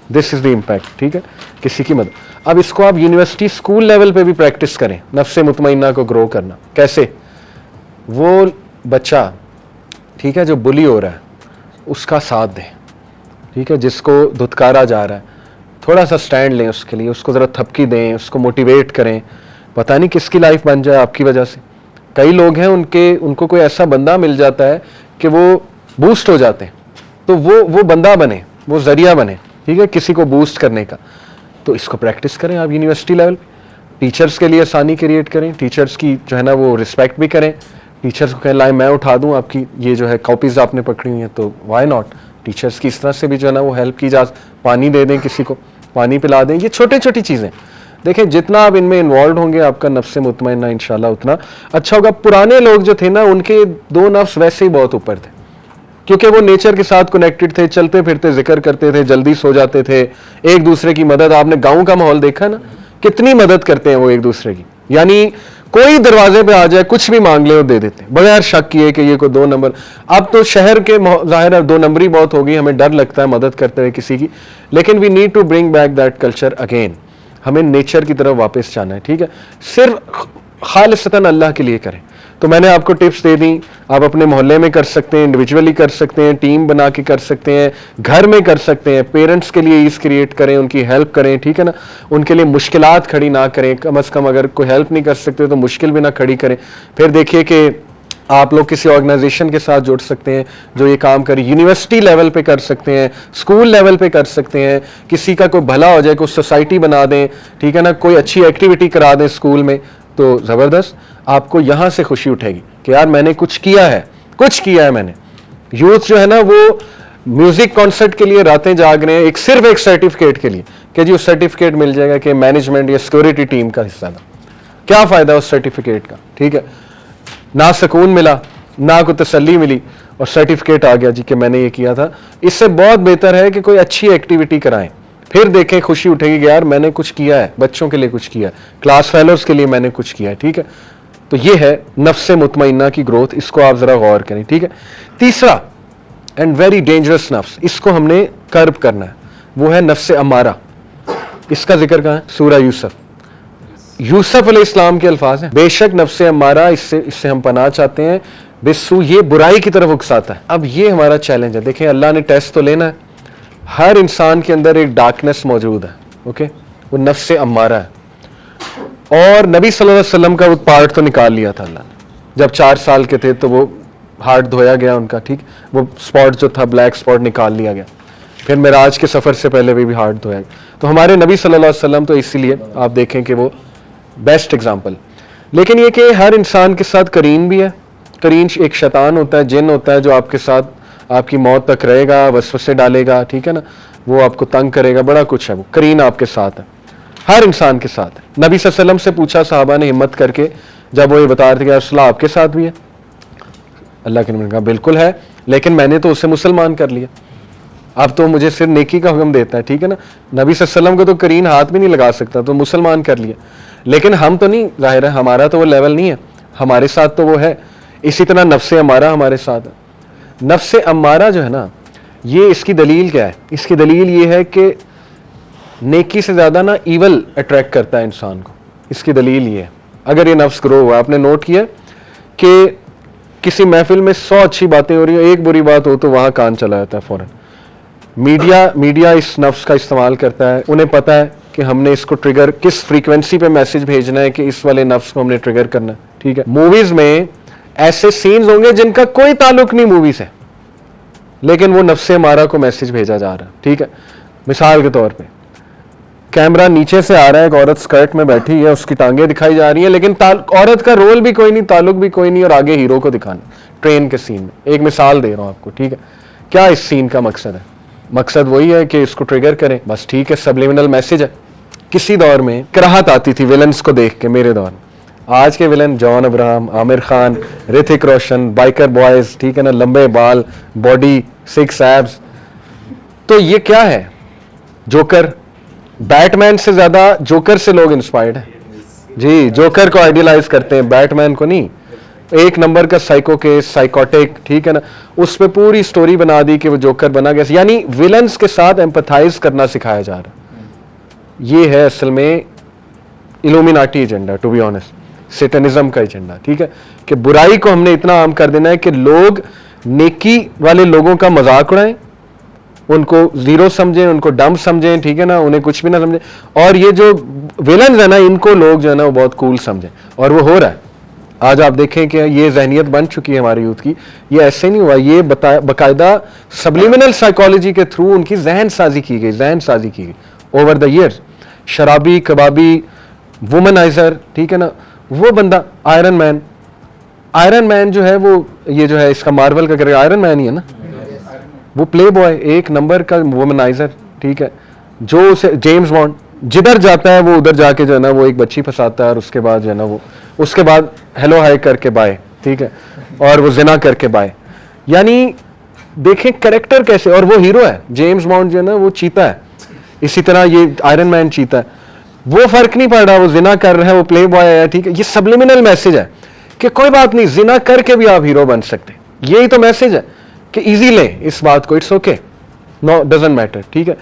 دس از دی امپیکٹ. ٹھیک ہے, کسی کی مدد. اب اس کو آپ یونیورسٹی اسکول لیول پہ بھی پریکٹس کریں, نفس مطمئنہ کو گرو کرنا. کیسے؟ وہ بچہ ٹھیک ہے جو بلی ہو رہا ہے اس کا ساتھ دیں. ٹھیک ہے, جس کو دھتکارا جا رہا ہے تھوڑا سا سٹینڈ لیں اس کے لیے, اس کو ذرا تھپکی دیں, اس کو موٹیویٹ کریں. پتہ نہیں کس کی لائف بن جائے آپ کی وجہ سے. کئی لوگ ہیں ان کو کوئی ایسا بندہ مل جاتا ہے کہ وہ بوسٹ ہو جاتے ہیں, تو وہ بندہ بنے, وہ ذریعہ بنے. ٹھیک ہے, کسی کو بوسٹ کرنے کا. تو اس کو پریکٹس کریں آپ یونیورسٹی لیول پہ. ٹیچرز کے لیے آسانی کریٹ کریں, ٹیچرز کی جو ہے نا وہ رسپیکٹ بھی کریں. ٹیچرز کو کہیں لائیں میں اٹھا دوں آپ کی یہ جو ہے کاپیز آپ نے پکڑی ہوئی ہیں, تو وائی ناٹ. ٹیچرز کی اس طرح سے بھی جو ہے نا وہ ہیلپ کی جا, پانی دے دیں, کسی کو پانی پلا دیں. یہ چھوٹی چھوٹی چیزیں دیکھیں, جتنا آپ ان میں انوالوڈ ہوں گے آپ کا نفس مطمئنہ انشاءاللہ اتنا اچھا ہوگا. پرانے لوگ جو تھے نا ان کے 2 نفس ویسے ہی بہت اوپر تھے, کیونکہ وہ نیچر کے ساتھ کنیکٹڈ تھے, چلتے پھرتے ذکر کرتے تھے, جلدی سو جاتے تھے, ایک دوسرے کی مدد. آپ نے گاؤں کا ماحول دیکھا نا, کتنی مدد کرتے ہیں وہ ایک دوسرے کی. یعنی کوئی دروازے پہ آ جائے کچھ بھی مانگ لے اور دے دیتے بغیر شک کیے کہ یہ کوئی 2 نمبر. اب تو شہر کے ظاہر ہے 2 نمبری بہت ہوگی, ہمیں ڈر لگتا ہے مدد کرتے ہوئے کسی کی, لیکن we need to bring back that culture again. ہمیں نیچر کی طرف واپس جانا ہے. ٹھیک ہے, صرف خالصتاً اللہ کے لیے کریں. تو میں نے آپ کو ٹپس دے دیں, آپ اپنے محلے میں کر سکتے ہیں, انڈیویجولی کر سکتے ہیں, ٹیم بنا کے کر سکتے ہیں, گھر میں کر سکتے ہیں. پیرنٹس کے لیے ایز کریٹ کریں, ان کی ہیلپ کریں. ٹھیک ہے نا, ان کے لیے مشکلات کھڑی نہ کریں, کم از کم اگر کوئی ہیلپ نہیں کر سکتے تو مشکل بھی نہ کھڑی کریں. پھر دیکھیے کہ آپ لوگ کسی آرگنائزیشن کے ساتھ جڑ سکتے ہیں جو یہ کام کرے. یونیورسٹی لیول پہ کر سکتے ہیں, اسکول لیول پہ کر سکتے ہیں, کسی کا کوئی بھلا ہو جائے, کوئی سوسائٹی بنا دیں. ٹھیک ہے نا, کوئی اچھی ایکٹیویٹی کرا دیں اسکول میں, تو زبردست. آپ کو یہاں سے خوشی اٹھے گی کہ یار میں نے کچھ کیا ہے میں نے. یوتھ جو ہے نا وہ میوزک کانسرٹ کے لیے راتیں جاگ رہے ہیں, صرف ایک سرٹیفکیٹ کے لیے کہ جی اس سرٹیفکیٹ مل جائے گا کہ مینجمنٹ یا سیکورٹی ٹیم کا حصہ تھا. کیا فائدہ اس سرٹیفکیٹ کا؟ ٹھیک ہے, نہ سکون ملا, نہ کوئی تسلی ملی, اور سرٹیفکیٹ آ گیا جی کہ میں نے یہ کیا تھا. اس سے بہت بہتر ہے کہ کوئی اچھی ایکٹیویٹی کرائیں, پھر دیکھیں خوشی اٹھے گی کہ یار میں نے کچھ کیا ہے, بچوں کے لیے کچھ کیا ہے, کلاس فیلوز کے لیے میں نے کچھ کیا ہے. ٹھیک ہے, تو یہ ہے نفس مطمئنہ کی گروتھ, اس کو آپ ذرا غور کریں. ٹھیک ہے, تیسرا اینڈ ویری ڈینجرس نفس, اس کو ہم نے کرب کرنا ہے, وہ ہے نفس امارہ. اس کا ذکر کہاں ہے؟ سورہ یوسف. یوسف علیہ السلام کے الفاظ ہیں, بے شک نفس امارہ اس سے ہم پناہ چاہتے ہیں, بسو یہ برائی کی طرف اکساتا ہے. اب یہ ہمارا چیلنج ہے. دیکھیں اللہ نے ٹیسٹ تو لینا ہے, ہر انسان کے اندر ایک ڈارکنس موجود ہے, اوکے, وہ نفس امارہ ہے, اور نبی صلی اللہ علیہ وسلم کا وہ پارٹ تو نکال لیا تھا اللہ نے. جب 4 سال کے تھے تو وہ ہارٹ دھویا گیا ان کا, ٹھیک, وہ اسپاٹ جو تھا بلیک اسپاٹ نکال لیا گیا. پھر معراج کے سفر سے پہلے بھی ہارٹ دھویا گیا. تو ہمارے نبی صلی اللہ علیہ وسلم تو اسی لیے آپ دیکھیں کہ وہ بیسٹ ایگزامپل. لیکن یہ کہ ہر انسان کے ساتھ کرین بھی ہے. کرین ایک شیطان ہوتا ہے, جن ہوتا ہے, جو آپ کے ساتھ آپ کی موت تک رہے گا, وسوسے ڈالے گا, ٹھیک ہے نا, وہ آپ کو تنگ کرے گا, بڑا کچھ ہے. وہ کرین آپ کے ساتھ ہے, ہر انسان کے ساتھ ہے. نبی صلی اللہ علیہ وسلم سے پوچھا صحابہ نے ہمت کر کے, جب وہ یہ بتا رہے تھے کہ رسول اللہ آپ کے ساتھ بھی ہے, اللہ کے نبی نے کہا بالکل ہے, لیکن میں نے تو اسے مسلمان کر لیا, اب تو مجھے صرف نیکی کا حکم دیتا ہے, ٹھیک ہے نا. نبی صلی اللہ علیہ وسلم کو تو کرین ہاتھ بھی نہیں لگا سکتا, تو مسلمان کر لیا. لیکن ہم تو نہیں, ظاہر ہے ہمارا تو وہ لیول نہیں ہے, ہمارے ساتھ تو وہ ہے. اسی طرح نفس امارہ ہمارے ساتھ ہے. نفس امارہ جو ہے نا, یہ اس کی دلیل کیا ہے؟ اس کی دلیل یہ ہے کہ نیکی سے زیادہ نا ایول اٹریکٹ کرتا ہے انسان کو. اس کی دلیل یہ ہے, اگر یہ نفس گرو ہوا, آپ نے نوٹ کیا کہ کسی محفل میں 100 اچھی باتیں ہو رہی ہیں, ایک بری بات ہو تو وہاں کان چلا جاتا ہے فوراً. میڈیا اس نفس کا استعمال کرتا ہے, انہیں پتہ ہے کہ ہم نے اس کو ٹریگر کس فریکوینسی پہ میسج بھیجنا ہے, کہ اس والے نفس کو ہم نے ٹریگر کرنا ہے, ٹھیک ہے. موویز میں ایسے سینز ہوں گے جن کا کوئی تعلق نہیں مووی سے, لیکن وہ نفس امارہ کو میسج بھیجا جا رہا ہے, ٹھیک ہے. مثال کے طور پہ کیمرہ نیچے سے آ رہا ہے, ایک عورت سکرٹ میں بیٹھی ہے, اس کی ٹانگیں دکھائی جا رہی ہیں, لیکن عورت کا رول بھی کوئی نہیں, تعلق بھی کوئی نہیں, اور آگے ہیرو کو دکھانا ٹرین کے سین میں. ایک مثال دے رہا ہوں آپ کو, ٹھیک ہے. کیا اس سین کا مقصد ہے؟ مقصد وہی ہے کہ اس کو ٹریگر کریں, بس, ٹھیک ہے, سبلیمنل میسج ہے. کسی دور میں کراہت آتی تھی ویلنز کو دیکھ کے, میرے دور میں. آج کے ویلن جان ابراہم, عامر خان, رتک روشن, بائکر بوائز, ٹھیک ہے نا, لمبے بال, باڈی, 6 ایبز. تو یہ کیا ہے؟ جوکر. بیٹ مین سے زیادہ جوکر سے لوگ انسپائرڈ ہیں جی, جوکر کو آئیڈیلائز کرتے ہیں, بیٹ مین کو نہیں. ایک نمبر کا سائیکو کیس, سائیکوٹک, ٹھیک ہے نا, اس پہ پوری سٹوری بنا دی کہ وہ جوکر بنا گیا. یعنی ویلنز کے ساتھ ایمپتھائز کرنا سکھایا جا رہا. یہ ہے اصل میں الومیناٹی ایجنڈا, ٹو بی آنیسٹ, سیٹنزم کا ایجنڈا, ٹھیک ہے. کہ برائی کو ہم نے اتنا عام کر دینا ہے کہ لوگ نیکی والے لوگوں کا مذاق اڑائیں, ان کو زیرو سمجھیں, ان کو ڈم سمجھیں, ٹھیک ہے نا, انہیں کچھ بھی نہ سمجھیں, اور یہ جو ویلنز ہیں نا, ان کو لوگ جو ہے نا وہ بہت کول سمجھیں. اور وہ ہو رہا ہے. آج آپ دیکھیں کہ یہ ذہنیت بن چکی ہے ہماری یوتھ کی. یہ ایسے نہیں ہوا, یہ باقاعدہ سبلیمنل سائیکالوجی کے تھرو ان کی ذہن سازی کی گئی اوور دا ایئرز. شرابی, کبابی, وومنائزر, ٹھیک ہے نا, وہ بندہ آئرن مین جو ہے, وہ یہ جو ہے اس کا مارول کا کرے آئرن مین ہی ہے نا, وہ پلے بوائے, ایک نمبر کا وومنائزر, ٹھیک ہے. جو اسے جیمز بانڈ جدھر جاتا ہے وہ ادھر جا کے جو ہے نا وہ ایک بچی پھنساتا ہے, اور اس کے بعد جو ہے نا وہ اس کے بعد ہیلو ہائی کر کے بائے, ٹھیک ہے, اور وہ زنا کر کے بائے. یعنی دیکھیں کریکٹر کیسے, اور وہ ہیرو ہے. جیمز بانڈ جو ہے نا وہ چیتا ہے, اسی طرح یہ آئرن مین چیتا ہے. وہ فرق نہیں پڑ رہا, وہ زنا کر رہا ہے, وہ پلے بوائے ہے, ٹھیک ہے. یہ سبلیمنل میسج ہے کہ کوئی بات نہیں, زنا کر کے بھی آپ ہیرو بن سکتے. یہی تو میسج ہے کہ ایزی لیں اس بات کو, it's okay, no doesn't matter, ٹھیک ہے.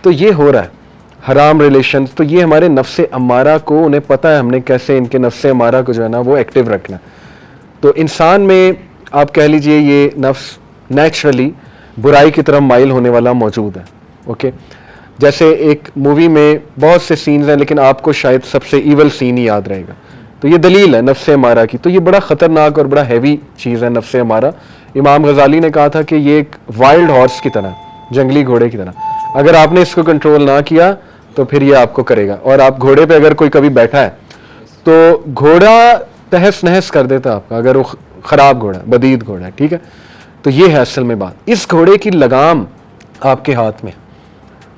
تو یہ ہو رہا ہے. حرام ریلیشنز, تو یہ ہمارے نفس امارہ کو, انہیں پتہ ہے ہم نے کیسے ان کے نفس امارہ کو جو ہے نا وہ ایکٹیو رکھنا. تو انسان میں آپ کہہ لیجئے یہ نفس نیچرلی برائی کی طرف مائل ہونے والا موجود ہے, اوکے. جیسے ایک مووی میں بہت سے سینز ہیں, لیکن آپ کو شاید سب سے ایول سین ہی یاد رہے گا. تو یہ دلیل ہے نفس امارہ کی. تو یہ بڑا خطرناک اور بڑا ہیوی چیز ہے نفس امارہ. امام غزالی نے کہا تھا کہ یہ ایک وائلڈ ہارس کی طرح, جنگلی گھوڑے کی طرح. اگر آپ نے اس کو کنٹرول نہ کیا تو پھر یہ آپ کو کرے گا. اور آپ گھوڑے پہ اگر کوئی کبھی بیٹھا ہے تو گھوڑا تہس نہس کر دیتا آپ کا, اگر وہ خراب گھوڑا, بدید گھوڑا ہے, ٹھیک ہے. تو یہ ہے اصل میں بات. اس گھوڑے کی لگام آپ کے ہاتھ میں,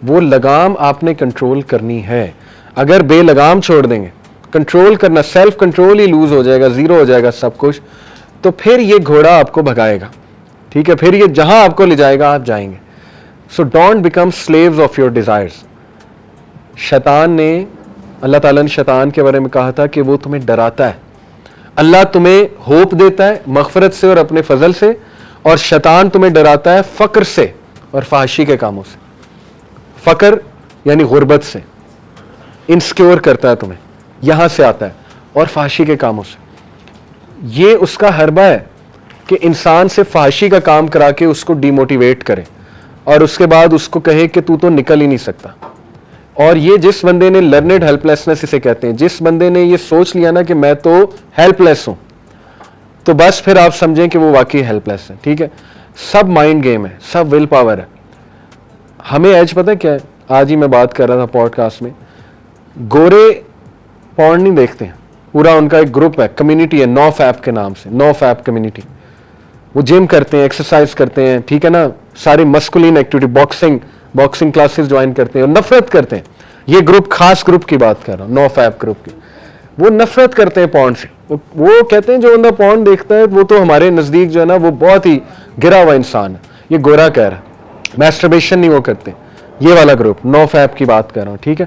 وہ لگام آپ نے کنٹرول کرنی ہے. اگر بے لگام چھوڑ دیں گے, کنٹرول کرنا, سیلف کنٹرول ہی لوز ہو جائے گا, زیرو ہو جائے گا سب کچھ, تو پھر یہ گھوڑا آپ کو بھگائے گا, ٹھیک ہے. پھر یہ جہاں آپ کو لے جائے گا آپ جائیں گے. So don't become sleeves of your desires. شیطان نے, اللہ تعالیٰ نے شیطان کے بارے میں کہا تھا کہ وہ تمہیں ڈراتا ہے. اللہ تمہیں ہوپ دیتا ہے مغفرت سے اور اپنے فضل سے, اور شیطان تمہیں ڈراتا ہے فقر سے اور فحاشی کے کاموں سے. فقر یعنی غربت سے, انسیکیور کرتا ہے تمہیں, یہاں سے آتا ہے اور فحاشی کے کاموں سے. یہ اس کا حربہ ہے کہ انسان سے فحاشی کا کام کرا کے اس کو ڈی موٹیویٹ کرے اور اس کے بعد اس کو کہے کہ تو نکل ہی نہیں سکتا. اور یہ جس بندے نے لرنڈ ہیلپ لیسنس اسے کہتے ہیں, جس بندے نے یہ سوچ لیا نا کہ میں تو ہیلپ لیس ہوں, تو بس پھر آپ سمجھیں کہ وہ واقعی ہیلپ لیس ہے. ٹھیک ہے, سب مائنڈ گیم ہے, سب ول پاور ہے. ہمیں ایج پتہ کیا ہے, آج ہی میں بات کر رہا تھا پوڈ کاسٹ میں, گورے پورن نہیں دیکھتے ہیں, پورا ان کا ایک گروپ ہے, کمیونٹی ہے نو فیپ کے نام سے, نو فیپ کمیونٹی. وہ جم کرتے ہیں, ایکسرسائز کرتے ہیں, ٹھیک ہے نا, ساری مسکولین ایکٹیویٹی, باکسنگ کلاسز جوائن کرتے ہیں اور نفرت کرتے ہیں. یہ گروپ خاص گروپ کی بات کر رہا ہوں, نو فیپ گروپ کی. وہ نفرت کرتے ہیں پورن سے. وہ کہتے ہیں جو بندہ پورن دیکھتا ہے وہ تو ہمارے نزدیک جو ہے نا وہ بہت ہی گرا ہوا انسان ہے, یہ گورا کہہ رہا ہے. میسٹربیشن نہیں وہ کرتے, یہ والا گروپ نو فیپ کی بات کر رہا ہوں. ٹھیک ہے,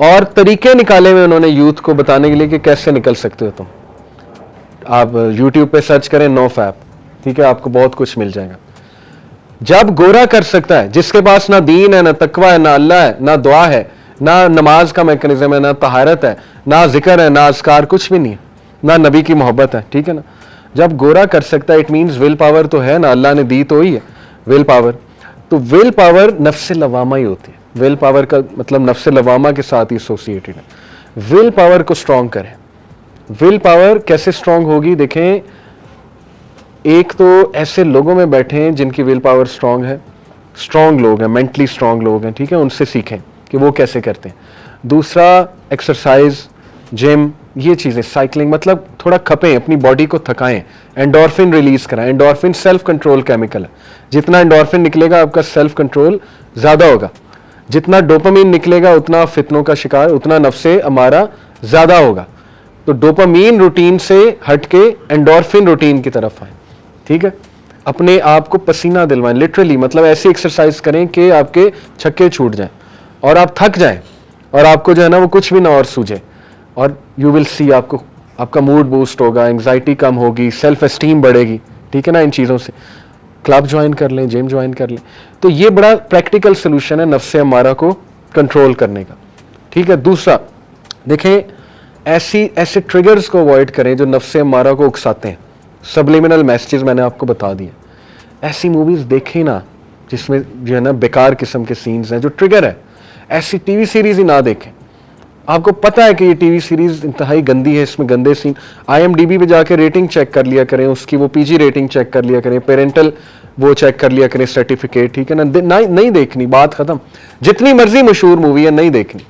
اور طریقے نکالے ہوئے انہوں نے یوتھ کو بتانے کے لیے کہ کیسے نکل سکتے ہو تم. آپ یوٹیوب پہ سرچ کریں نو فیپ, ٹھیک ہے, آپ کو بہت کچھ مل جائے گا. جب گورا کر سکتا ہے, جس کے پاس نہ دین ہے, نہ تقوی ہے, نہ اللہ ہے, نہ دعا ہے, نہ نماز کا میکنزم ہے, نہ طہارت ہے, نہ ذکر ہے, نہ اذکار, کچھ بھی نہیں ہے, نہ نبی کی محبت ہے, ٹھیک ہے نا, جب گورا کر سکتا ہے اٹ مینز ول پاور تو ہے نا, اللہ نے دی تو ہی ہے ول پاور. تو ول پاور نفس لوامہ ہی ہوتی ہے. ول پاور کا مطلب نفس لوامہ کے ساتھ ہی ایسوسیٹڈ ہے. ول پاور کو اسٹرانگ کریں. ول پاور کیسے اسٹرانگ ہوگی, دیکھیں, ایک تو ایسے لوگوں میں بیٹھیں جن کی ول پاور اسٹرانگ ہے, اسٹرانگ لوگ ہیں, مینٹلی اسٹرانگ لوگ ہیں, ٹھیک ہے, ان سے سیکھیں کہ وہ کیسے کرتے ہیں. دوسرا ایکسرسائز, جم, یہ چیزیں, سائیکلنگ, مطلب تھوڑا کھپیں, اپنی باڈی کو تھکائیں, انڈورفن ریلیز کرائیں. انڈورفن سیلف کنٹرول کیمیکل ہے. جتنا انڈورفن نکلے گا آپ کا سیلف کنٹرول زیادہ ہوگا, جتنا ڈوپامین نکلے گا اتنا فتنوں کا شکار, اتنا نفس امارہ زیادہ ہوگا. تو ڈوپامین روٹین سے ہٹ کے انڈورفن روٹین کی طرف آئیں. ٹھیک ہے, اپنے آپ کو پسینہ دلوائیں, لٹرلی, مطلب ایسی ایکسرسائز کریں کہ آپ کے چھکے چھوٹ جائیں اور آپ تھک جائیں اور آپ کو جو ہے نا وہ کچھ بھی نہ اور سوجے, اور یو ول سی آپ کا موڈ بوسٹ ہوگا, انگزائٹی کم ہوگی, سیلف اسٹیم بڑھے گی. ٹھیک ہے نا, ان چیزوں سے کلب جوائن کر لیں, جم جوائن کر لیں. تو یہ بڑا پریکٹیکل سلوشن ہے نفس امارہ کو کنٹرول کرنے کا. ٹھیک ہے, دوسرا دیکھیں, ایسے ٹریگرز کو اوائڈ کریں جو نفس امارہ کو اکساتے ہیں. سبلیمنل میسیجز میں نے آپ کو بتا دیے. ایسی موویز دیکھیں نا جس میں جو ہے نا بیکار قسم کے سینز ہیں جو ٹریگر ہے. ایسی ٹی وی سیریز ہی نہ دیکھیں. آپ کو پتہ ہے کہ یہ ٹی وی سیریز انتہائی گندی ہے, اس میں گندے سین. IMDb پہ جا کے ریٹنگ چیک کر لیا کریں, اس کی وہ PG ریٹنگ چیک کر لیا کریں, پیرنٹل وہ چیک کر لیا کریں, سرٹیفکیٹ. ٹھیک ہے نا, نہیں دیکھنی, بات ختم. جتنی مرضی مشہور مووی ہے نہیں دیکھنی,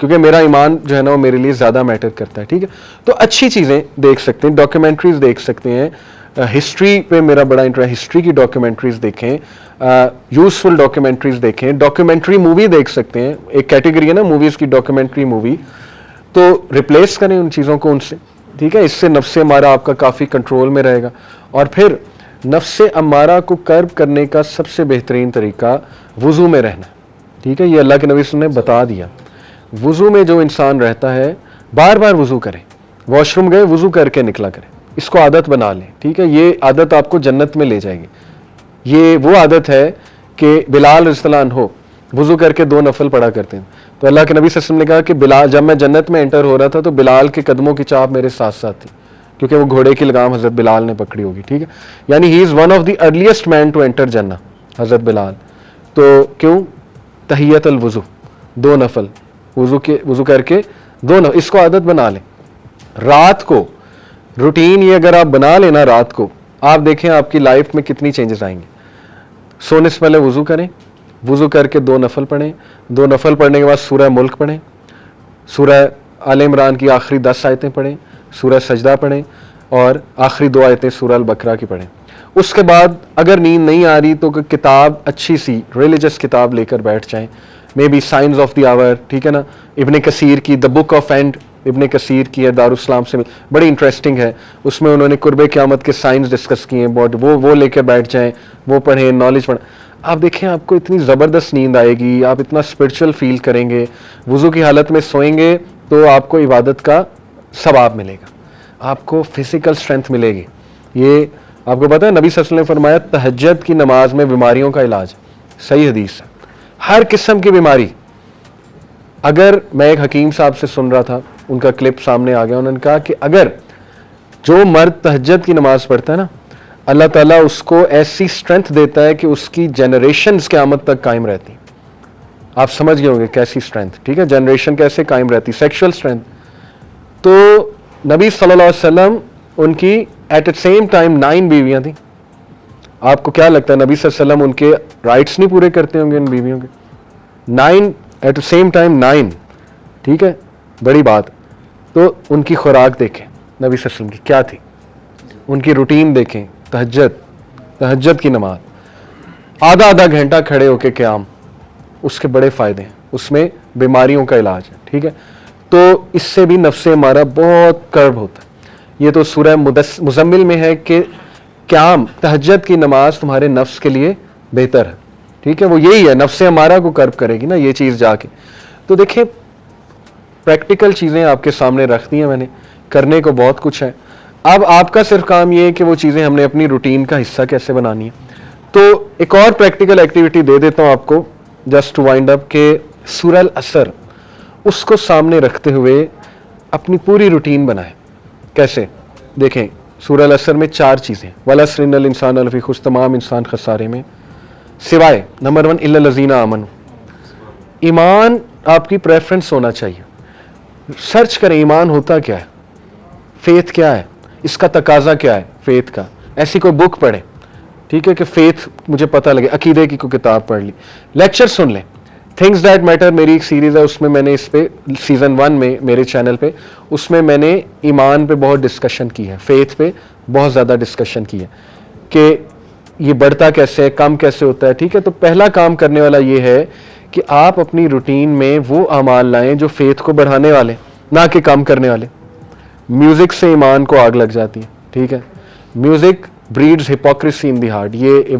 کیونکہ میرا ایمان جو ہے نا وہ میرے لیے زیادہ میٹر کرتا ہے. ٹھیک ہے, تو اچھی چیزیں دیکھ سکتے ہیں, ڈاکیومنٹریز دیکھ سکتے ہیں. ہسٹری پہ میرا بڑا انٹرسٹ, ہسٹری کی ڈاکیومنٹریز دیکھیں, یوزفل ڈاکیومنٹریز دیکھیں. ڈاکیومنٹری مووی دیکھ سکتے ہیں, ایک کیٹیگری ہے نا موویز کی, ڈاکیومنٹری مووی. تو ریپلیس کریں ان چیزوں کو ان سے. ٹھیک ہے, اس سے نفس امارہ آپ کا کافی کنٹرول میں رہے گا. اور پھر نفس امارہ کو کرب کرنے کا سب سے بہترین طریقہ وضو میں رہنا. ٹھیک ہے, یہ اللہ کے نبی صلی اللہ علیہ وسلم نے بتا دیا. وضو میں جو انسان رہتا ہے بار بار وضو کرے, واش روم گئے وضو کر کے نکلا کرے, اس کو عادت بنا لیں. ٹھیک ہے, یہ عادت آپ کو جنت میں لے جائے گی. یہ وہ عادت ہے کہ بلال رضی اللہ عنہ وضو کر کے 2 نفل پڑھا کرتے ہیں. تو اللہ کے نبی صلی اللہ علیہ وسلم نے کہا کہ بلال, جب میں جنت میں انٹر ہو رہا تھا تو بلال کے قدموں کی چاپ میرے ساتھ ساتھ تھی, کیونکہ وہ گھوڑے کی لگام حضرت بلال نے پکڑی ہوگی. ٹھیک ہے, یعنی he is one of the earliest men to enter جنہ, حضرت بلال. تو کیوں؟ تحیت الوضو, 2 نفل وضو کر کے 2 نفل, اس کو عادت بنا لیں. رات کو روٹین یہ اگر آپ بنا لینا, رات کو آپ دیکھیں آپ کی لائف میں کتنی چینجز آئیں گے. سونے سے پہلے وضو کریں, وضو کر کے 2 نفل پڑھیں, 2 نفل پڑھنے کے بعد سورہ ملک پڑھیں, سورہ آل عمران کی آخری 10 آیتیں پڑھیں, سورہ سجدہ پڑھیں, اور آخری 2 آیتیں سورہ البقرہ کی پڑھیں. اس کے بعد اگر نیند نہیں آ رہی تو کتاب, اچھی سی ریلیجس کتاب لے کر بیٹھ جائیں, may be science of the hour. ٹھیک ہے نا, ابن کثیر کی دا بک آف اینڈ, ابن کثیر کی ہے, دارالاسلام سے, بڑی انٹرسٹنگ ہے. اس میں انہوں نے قرب قیامت کے سائنس ڈسکس کیے ہیں, وہ لے کے بیٹھ جائیں, وہ پڑھیں, نالج پڑھیں. آپ دیکھیں آپ کو اتنی زبردست نیند آئے گی, آپ اتنا اسپرچل فیل کریں گے. وضو کی حالت میں سوئیں گے تو آپ کو عبادت کا ثواب ملے گا, آپ کو فزیکل اسٹرینتھ ملے گی. یہ آپ کو پتا ہے نبی صلی اللہ علیہ وسلم نے فرمایا تہجد کی نماز میں بیماریوں کا علاج. صحیح حدیث ہے, ہر قسم کی بیماری. اگر میں ایک حکیم صاحب سے سن رہا تھا, ان کا کلپ سامنے آ گیا, انہوں نے کہا کہ اگر جو مرد تہجد کی نماز پڑھتا ہے نا, اللہ تعالیٰ اس کو ایسی اسٹرینتھ دیتا ہے کہ اس کی جنریشنز قیامت تک قائم رہتی. آپ سمجھ گئے ہوں گے کیسی اسٹرینتھ, ٹھیک ہے, جنریشن کیسے قائم رہتی, سیکشل اسٹرینتھ. تو نبی صلی اللہ علیہ وسلم ان کی ایٹ اے سیم ٹائم 9 بیویاں تھیں. آپ کو کیا لگتا ہے نبی صلی اللہ علیہ وسلم ان کے رائٹس نہیں پورے کرتے ہوں گے ان بیویوں کے؟ 9 ایٹ اے سیم ٹائم 9, ٹھیک ہے, بڑی بات. تو ان کی خوراک دیکھیں نبی صلی اللہ علیہ وسلم کی کیا تھی, ان کی روٹین دیکھیں, تہجد کی نماز, آدھا گھنٹہ کھڑے ہو کے قیام, اس کے بڑے فائدے ہیں, اس میں بیماریوں کا علاج ہے, ٹھیک ہے. تو اس سے بھی نفس ہمارا بہت کرب ہوتا ہے. یہ تو سورہ مزمل میں ہے کہ قیام تہجد کی نماز تمہارے نفس کے لیے بہتر ہے, ٹھیک ہے. وہ یہی ہے, نفس ہمارا کو کرب کرے گی نا یہ چیز جا کے. تو دیکھیں پریکٹیکل چیزیں آپ کے سامنے رکھ دی ہیں میں نے, کرنے کو بہت کچھ ہے. اب آپ کا صرف کام یہ ہے کہ وہ چیزیں ہم نے اپنی روٹین کا حصہ کیسے بنانی ہے. تو ایک اور پریکٹیکل ایکٹیویٹی دے دیتا ہوں آپ کو جسٹ ٹو وائنڈ اپ, کہ سورہ العصر اس کو سامنے رکھتے ہوئے اپنی پوری روٹین بنائیں. کیسے دیکھیں, سورہ العصر میں 4 چیزیں, والعصر ان الانسان لفی خسر, تمام انسان خسارے میں, سوائے نمبر 1 الا الذین آمنوا. ایمان آپ کی پریفرنس ہونا چاہیے. سرچ کریں ایمان ہوتا کیا ہے, فیتھ کیا ہے, اس کا تقاضا کیا ہے فیتھ کا. ایسی کوئی بک پڑھیں, ٹھیک ہے, کہ فیتھ مجھے پتہ لگے, عقیدے کی کوئی کتاب پڑھ لی, لیکچر سن لیں. تھنگز دیٹ میٹر میری ایک سیریز ہے, اس میں نے اس پہ سیزن 1 میں میرے چینل پہ, اس میں نے ایمان پہ بہت ڈسکشن کی ہے, فیتھ پہ بہت زیادہ ڈسکشن کی ہے کہ یہ بڑھتا کیسے ہے, کم کیسے ہوتا ہے, ٹھیک ہے. تو پہلا کام کرنے والا یہ ہے کہ آپ اپنی روٹین میں وہ اعمال لائیں جو فیتھ کو بڑھانے والے, نہ کہ کم کرنے والے. میوزک سے ایمان کو آگ لگ جاتی ہے, ٹھیک ہے. Music breeds hypocrisy in the heart, یہ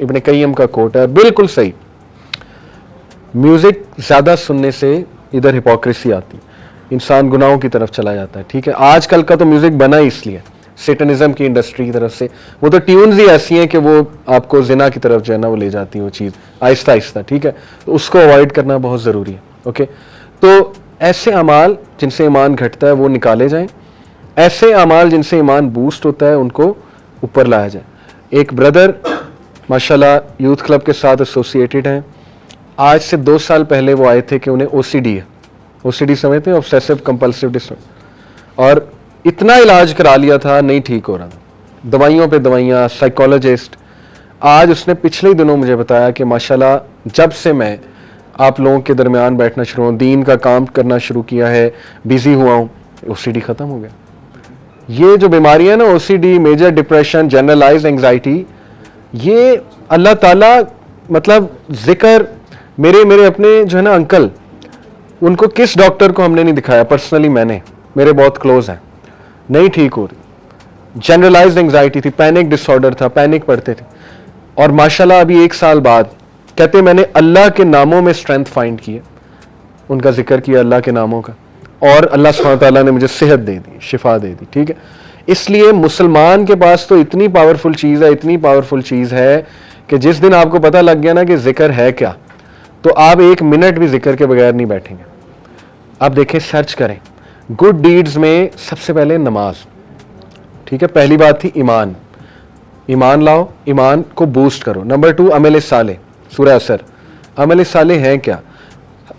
ابن قیم کا کوٹ ہے, بالکل صحیح. میوزک زیادہ سننے سے ادھر ہپوکریسی آتی, انسان گناہوں کی طرف چلا جاتا ہے, ٹھیک ہے. آج کل کا تو میوزک بنا ہی اس لیے سیٹنزم کی انڈسٹری کی طرف سے, وہ تو ٹیونز ہی ایسی ہیں کہ وہ آپ کو زنا کی طرف جو ہے نا وہ لے جاتی ہیں وہ چیز آہستہ آہستہ, ٹھیک ہے. تو اس کو اوائڈ کرنا بہت ضروری ہے, اوکے. تو ایسے اعمال جن سے ایمان گھٹتا ہے وہ نکالے جائیں, ایسے اعمال جن سے ایمان بوسٹ ہوتا ہے ان کو اوپر لایا جائے. ایک بردر ماشاءاللہ یوتھ کلب کے ساتھ ایسوسیٹڈ ہیں, آج سے 2 سال پہلے وہ آئے تھے کہ انہیں OCD ہے. OCD سمجھتے ہیں, obsessive compulsive disorder, اور اتنا علاج کرا لیا تھا نہیں ٹھیک ہو رہا تھا, دوائیوں پہ دوائیاں, سائیکالوجسٹ. آج اس نے پچھلے دنوں مجھے بتایا کہ ماشاءاللہ جب سے میں آپ لوگوں کے درمیان بیٹھنا شروع ہوں, دین کا کام کرنا شروع کیا ہے, بزی ہوا ہوں, OCD ختم ہو گیا. یہ جو بیماریاں نا OCD, major depression, generalize anxiety, یہ اللہ تعالیٰ مطلب ذکر میرے اپنے جو ہے نا انکل, ان کو کس ڈاکٹر کو ہم نے نہیں دکھایا, پرسنلی میں نے, میرے بہت کلوز ہیں, نہیں ٹھیک ہو رہی. جنرلائز اینگزائٹی تھی, پینک ڈس آرڈر تھا, پینک پڑھتے تھے, اور ماشاءاللہ ابھی 1 سال بعد کہتے میں نے اللہ کے ناموں میں اسٹرینتھ فائنڈ کی ہے, ان کا ذکر کیا اللہ کے ناموں کا, اور اللہ سبحانہ تعالیٰ نے مجھے صحت دے دی, شفا دے دی, ٹھیک ہے. اس لیے مسلمان کے پاس تو اتنی پاورفل چیز ہے, اتنی پاورفل چیز ہے کہ جس دن آپ کو پتہ لگ گیا نا کہ ذکر ہے کیا, تو آپ 1 منٹ بھی ذکر کے بغیر نہیں بیٹھیں گے. آپ دیکھیں, سرچ کریں, گڈ ڈیڈز میں سب سے پہلے نماز, ٹھیک ہے. پہلی بات تھی ایمان, ایمان لاؤ, ایمان کو بوسٹ کرو. نمبر 2 عمل صالح, سورہ عصر. عمل صالح ہیں کیا؟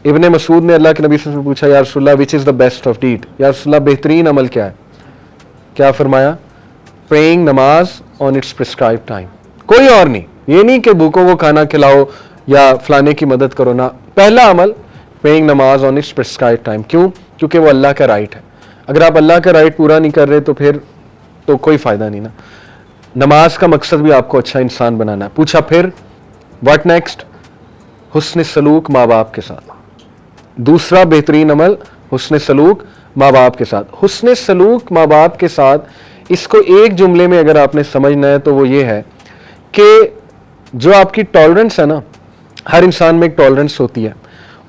ابن مسعود نے اللہ کے نبی سے پوچھا, یا رسول اللہ وچ از دا بیسٹ آف ڈیڈ, یا رسول اللہ بہترین عمل کیا ہے؟ کیا فرمایا؟ پریئنگ, نماز آن اٹس پرسکرائبڈ ٹائم, کوئی اور نہیں. یہ نہیں کہ بھوکوں کو کھانا کھلاؤ یا فلانے کی مدد کرو, نہ. پہلا عمل پریئنگ نماز آن اٹس پرسکرائبڈ ٹائم. کیوں؟ کیونکہ وہ اللہ کا رائٹ ہے. اگر آپ اللہ کا رائٹ پورا نہیں کر رہے تو پھر تو کوئی فائدہ نہیں نا. نماز کا مقصد بھی آپ کو اچھا انسان بنانا ہے. پوچھا پھر واٹ نیکسٹ؟ حسن سلوک ماں باپ کے ساتھ. دوسرا بہترین عمل حسن سلوک ماں باپ کے ساتھ. حسن سلوک ماں باپ کے ساتھ, اس کو ایک جملے میں اگر آپ نے سمجھنا ہے تو وہ یہ ہے کہ جو آپ کی ٹالرنس ہے نا, ہر انسان میں ایک ٹالرنس ہوتی ہے,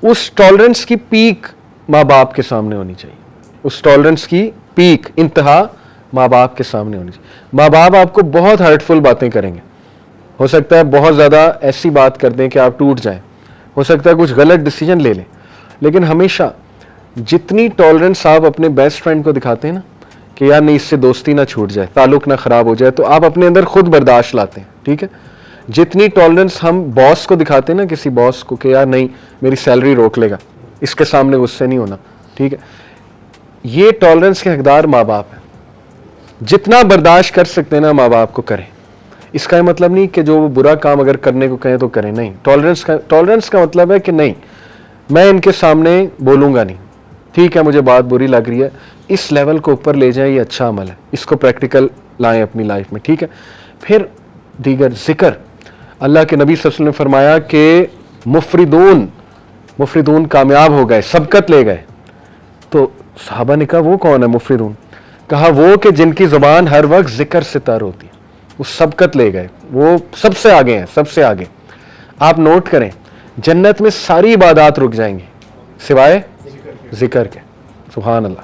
اس ٹالرنس کی پیک ماں باپ کے سامنے ہونی چاہیے. اس ٹالرنس کی پیک, انتہا ماں باپ کے سامنے ہونی چاہیے. ماں باپ آپ کو بہت ہرٹفل باتیں کریں گے, ہو سکتا ہے بہت زیادہ ایسی بات کر دیں کہ آپ ٹوٹ جائیں, ہو سکتا ہے کچھ غلط ڈیسیجن لے لیں, لیکن ہمیشہ جتنی ٹالرنس آپ اپنے بیسٹ فرینڈ کو دکھاتے ہیں نا کہ یار نہیں اس سے دوستی نہ چھوٹ جائے, تعلق نہ خراب ہو جائے, تو آپ اپنے اندر خود برداشت لاتے ہیں, ٹھیک ہے. جتنی ٹالرنس ہم باس کو دکھاتے ہیں نا, کسی باس کو, کہ یار نہیں میری سیلری روک لے گا, اس کے سامنے غصے نہیں ہونا, ٹھیک ہے, یہ ٹالرنس کے حقدار ماں باپ ہیں. جتنا برداشت کر سکتے ہیں نا ماں باپ کو کریں. اس کا یہ مطلب نہیں کہ جو وہ برا کام اگر کرنے کو کہیں تو کریں, نہیں. ٹالرنس کا مطلب ہے کہ نہیں میں ان کے سامنے بولوں گا نہیں, ٹھیک ہے مجھے بات بری لگ رہی ہے, اس لیول کو اوپر لے جائیں, یہ اچھا عمل ہے, اس کو پریکٹیکل لائیں اپنی لائف میں, ٹھیک ہے. پھر دیگر ذکر, اللہ کے نبی صلی اللہ علیہ وسلم نے فرمایا کہ مفردون کامیاب ہو گئے, سبقت لے گئے. تو صحابہ نے کہا وہ کون ہے مفردون؟ کہا وہ کہ جن کی زبان ہر وقت ذکر سے تر ہوتی ہے, وہ سبقت لے گئے, وہ سب سے آگے ہیں, سب سے آگے. آپ نوٹ کریں جنت میں ساری عبادات رک جائیں گی سوائے ذکر کے. سبحان اللہ,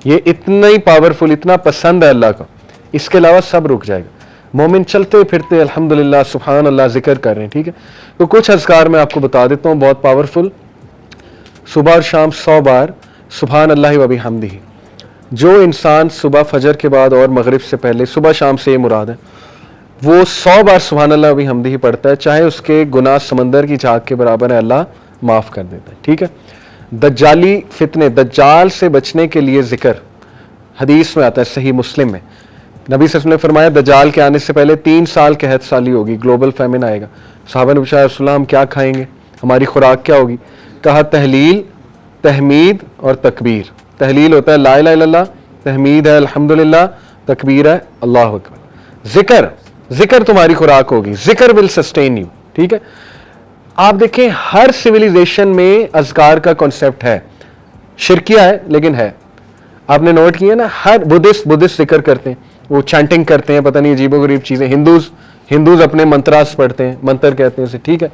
یہ اتنا ہی پاورفل, اتنا پسند ہے اللہ کو, اس کے علاوہ سب رک جائے گا. مومن چلتے پھرتے الحمدللہ سبحان اللہ ذکر کر رہے ہیں, ٹھیک ہے. تو کچھ اذکار میں آپ کو بتا دیتا ہوں بہت پاورفل. صبح اور شام 100 بار سبحان اللہ و بحمدہ. جو انسان صبح فجر کے بعد اور مغرب سے پہلے, صبح شام سے یہ مراد ہے, وہ 100 بار سبحان اللہ و بحمدہ پڑھتا ہے, چاہے اس کے گناہ سمندر کی جھاگ کے برابر ہے, اللہ معاف کر دیتا ہے, ٹھیک ہے. دجالی فتنے, دجال سے بچنے کے لیے ذکر, حدیث میں آتا ہے صحیح مسلم میں, نبی صلی اللہ علیہ وسلم نے فرمایا دجال کے آنے سے پہلے 3 سال قحط سالی ہوگی, گلوبل فیمن آئے گا. صحابہ نے پوچھا رسول اللہ ہم کیا کھائیں گے, ہماری خوراک کیا ہوگی؟ کہا تحلیل, تحمید اور تکبیر. تحلیل ہوتا ہے لا الہ الا اللہ, تحمید ہے الحمدللہ, تکبیر ہے اللہ اکبر. ذکر تمہاری خوراک ہوگی, ذکر ول سسٹین یو, ٹھیک ہے. آپ دیکھیں ہر سویلائزیشن میں اذکار کا کنسپٹ ہے, شرکیہ ہے لیکن ہے. آپ نے نوٹ کیا نا, ہر بدھسٹ ذکر کرتے ہیں, وہ چانٹنگ کرتے ہیں, پتہ نہیں عجیب و غریب چیزیں. ہندوز اپنے منتراس پڑھتے ہیں, منتر کہتے ہیں اسے, ٹھیک ہے.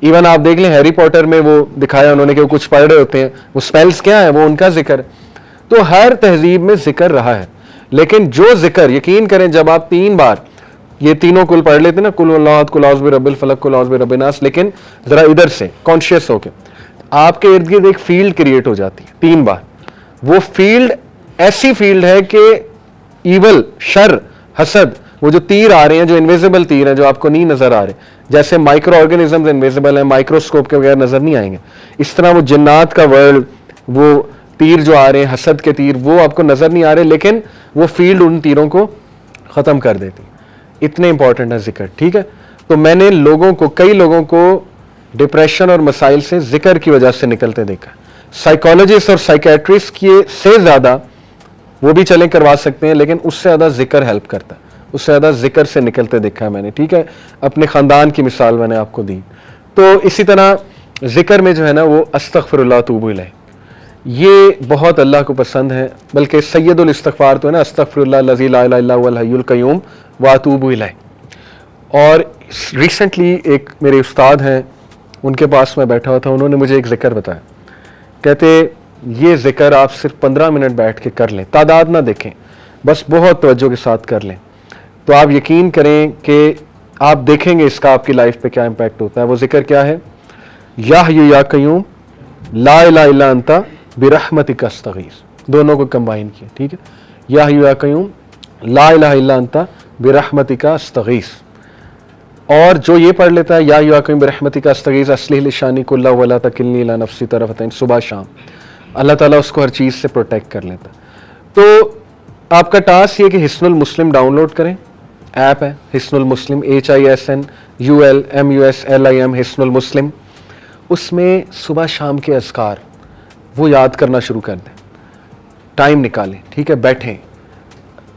ایون آپ دیکھ لیں ہیری پوٹر میں وہ دکھایا انہوں نے کہ وہ کچھ پڑھ رہے ہوتے ہیں, وہ سپیلز کیا ہیں, وہ ان کا ذکر ہے. تو ہر تہذیب میں ذکر رہا ہے, لیکن جو ذکر یقین کریں جب آپ 3 بار یہ تینوں کل پڑھ لیتے نا, کل اللہ احد, کل اعوذ برب الفلق, کل اعوذ برب الناس, لیکن ذرا ادھر سے کانشیس ہو کے آپ کے ارد گرد ایک فیلڈ کریٹ ہو جاتی ہے 3 بار. وہ فیلڈ ایسی فیلڈ ہے کہ ایول, شر, حسد, وہ جو تیر آ رہے ہیں, جو انویزیبل تیر ہیں جو آپ کو نہیں نظر آ رہے, جیسے مائکرو آرگینزمز انویزیبل ہیں, مائکروسکوپ کے بغیر نظر نہیں آئیں گے, اس طرح وہ جنات کا ورلڈ, وہ تیر جو آ رہے ہیں حسد کے تیر, وہ آپ کو نظر نہیں آ رہے, لیکن وہ فیلڈ ان تیروں کو ختم کر دیتی. اتنے امپورٹنٹ ہے ذکر, ٹھیک ہے. تو میں نے کئی لوگوں کو ڈپریشن اور مسائل سے ذکر کی وجہ سے نکلتے دیکھا. سائیکالوجسٹ اور سائیکیٹرسٹ کی سے زیادہ وہ بھی چلیں کروا سکتے ہیں, لیکن اس سے زیادہ ذکر ہیلپ کرتا ہے, اس سے زیادہ ذکر سے نکلتے دیکھا ہے میں نے, ٹھیک ہے. اپنے خاندان کی مثال میں نے آپ کو دی. تو اسی طرح ذکر میں جو ہے نا وہ استغفر اللہ توب الیہ, یہ بہت اللہ کو پسند ہے. بلکہ سید الاستغفار تو ہے نا, استغفر اللہ الذی لا الہ الا هو الحی القیوم واتوب الیہ. اور ریسنٹلی ایک میرے استاد ہیں, ان کے پاس میں بیٹھا ہوا تھا, انہوں نے مجھے ایک ذکر بتایا. کہتے یہ ذکر آپ صرف 15 منٹ بیٹھ کے کر لیں, تعداد نہ دیکھیں, بس بہت توجہ کے ساتھ کر لیں, تو آپ یقین کریں کہ آپ دیکھیں گے اس کا آپ کی لائف پہ کیا امپیکٹ ہوتا ہے. وہ ذکر کیا ہے؟ یا حی یا قیوم لا الہ الا انت برحمتک استغیث, دونوں کو کمبائن کیا, ٹھیک ہے. یا حی یا قیوم لا الہ الا انت برحمتک استغیث. اور جو یہ پڑھ لیتا ہے یا حی یا قیوم برحمتک استغیث اصلح لی شانی کلہ ولا تکلنی الی نفسی طرفۃ عین, صبح شام اللہ تعالیٰ اس کو ہر چیز سے پروٹیکٹ کر لیتا. تو آپ کا ٹاسک یہ کہ حصن المسلم ڈاؤن لوڈ کریں, ایپ ہے حصن المسلم, HISNULMUSLIM, حصن المسلم. اس میں صبح شام کے اذکار وہ یاد کرنا شروع کر دیں, ٹائم نکالیں, ٹھیک ہے. بیٹھیں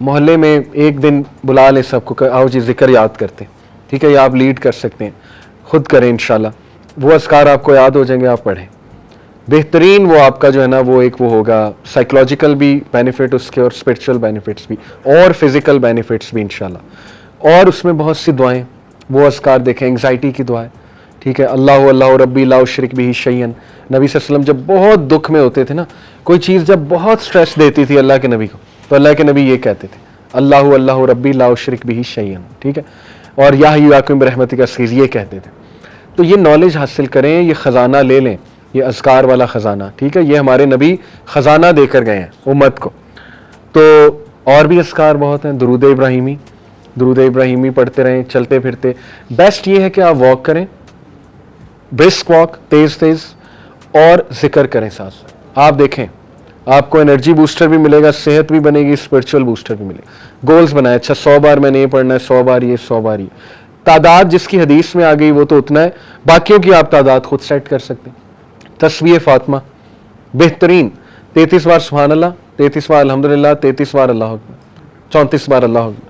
محلے میں ایک دن بلا لیں سب کو, آؤ جی ذکر یاد کرتے ہیں, ٹھیک ہے. یا آپ لیڈ کر سکتے ہیں, خود کریں انشاءاللہ. وہ اذکار آپ کو یاد ہو جائیں گے, آپ پڑھیں. بہترین وہ آپ کا جو ہے نا وہ ایک وہ ہوگا, سائیکولوجیکل بھی بینیفٹ اس کے, اور اسپرچول بینیفٹس بھی, اور فزیکل بینیفٹس بھی انشاءاللہ. اور اس میں بہت سی دعائیں, وہ اذکار دیکھیں. انگزائٹی کی دعائیں, ٹھیک ہے. اللہ ربی لا اشرک بہ شیئا. نبی صلی اللہ علیہ وسلم جب بہت دکھ میں ہوتے تھے نا, کوئی چیز جب بہت سٹریس دیتی تھی اللہ کے نبی کو, تو اللہ کے نبی یہ کہتے تھے اللہ ربی لا اشرک بہ شیئا, ٹھیک ہے. اور یا حی یا قیوم برحمتک استغیث یہ کہتے تھے. تو یہ نالج حاصل کریں, یہ خزانہ لے لیں, یہ اذکار والا خزانہ, ٹھیک ہے, یہ ہمارے نبی خزانہ دے کر گئے ہیں امت کو. تو اور بھی اذکار بہت ہیں, درود ابراہیمی پڑھتے رہیں چلتے پھرتے. بیسٹ یہ ہے کہ آپ واک کریں, برسک واک, تیز اور ذکر کریں ساتھ. آپ دیکھیں آپ کو انرجی بوسٹر بھی ملے گا, صحت بھی بنے گی, اسپرچول بوسٹر بھی ملے گا. گولز بنائیں, اچھا 100 بار میں نے یہ پڑھنا ہے, 100 بار یہ, 100 بار یہ. تعداد جس کی حدیث میں آ گئی وہ تو اتنا ہے, باقیوں کی آپ تعداد خود سیٹ کر سکتے ہیں. تسبیح فاطمہ بہترین 33 بار سبحان اللہ, 33 بار الحمدللہ, 33 بار اللہ اکبر, 34 بار اللہ اکبر.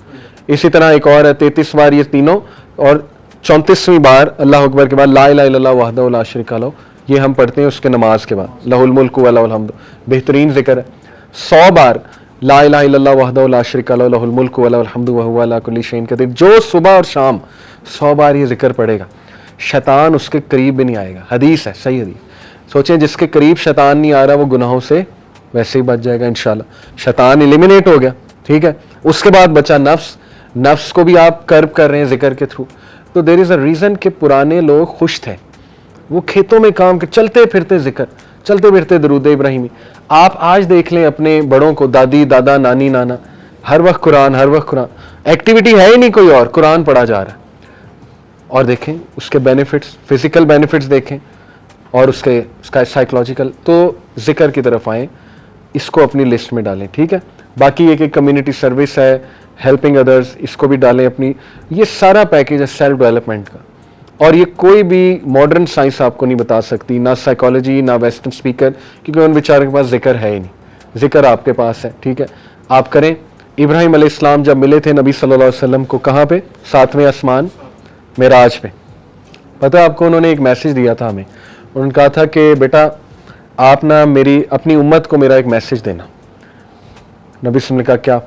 اسی طرح ایک اور ہے 33 بار یہ تینوں, اور 34ویں بار اللہ اکبر کے بعد لا الہ الا اللہ وحدہ لا شریک لہ, یہ ہم پڑھتے ہیں اس کے نماز کے بعد. لہ الملک و لہ الحمد بہترین ذکر ہے. 100 بار لا الہ الا اللہ وحدہ لا شریک لہ لہ الملک و لہ الحمد وہو علی کل شیء قدیر. جو صبح اور شام 100 بار یہ ذکر پڑھے گا, شیطان اس کے قریب بھی نہیں آئے گا. حدیث ہے, صحیح حدیث. سوچیں جس کے قریب شیطان نہیں آ رہا وہ گناہوں سے ویسے ہی بچ جائے گا انشاءاللہ. شیطان ایلیمینیٹ ہو گیا, ٹھیک ہے. اس کے بعد بچا نفس کو بھی آپ کرب کر رہے ہیں ذکر کے تھرو. تو دیر از اے ریزن کہ پرانے لوگ خوش تھے, وہ کھیتوں میں کام چلتے پھرتے ذکر, چلتے پھرتے درود ابراہیمی. آپ آج دیکھ لیں اپنے بڑوں کو, دادی دادا نانی نانا, ہر وقت قرآن, ایکٹیویٹی ہے ہی نہیں کوئی اور, قرآن پڑھا جا رہا ہے. اور دیکھیں اس کے بینیفٹس, فزیکل بینیفٹس دیکھیں اور اس کا سائیکولوجیکل. تو ذکر کی طرف آئیں, اس کو اپنی لسٹ میں ڈالیں, ٹھیک ہے. باقی ایک کمیونٹی سروس ہے, ہیلپنگ ادرس, اس کو بھی ڈالیں اپنی. یہ سارا پیکیج ہے سیلف ڈیولپمنٹ کا, اور یہ کوئی بھی ماڈرن سائنس آپ کو نہیں بتا سکتی, نہ سائیکالوجی نہ ویسٹرن اسپیکر, کیونکہ ان بیچارے کے پاس ذکر ہے ہی نہیں. ذکر آپ کے پاس ہے, ٹھیک ہے, آپ کریں. ابراہیم علیہ السلام جب ملے تھے نبی صلی اللہ علیہ وسلم کو, کہاں پہ؟ 7ویں آسمان معراج پہ. پتہ آپ کو انہوں نے ایک میسج دیا تھا ہمیں, انہوں نے کہا تھا کہ بیٹا آپ نا اپنی امت کو میرا ایک میسج دینا. نبی صلی اللہ علیہ وسلم نے کہا کیا؟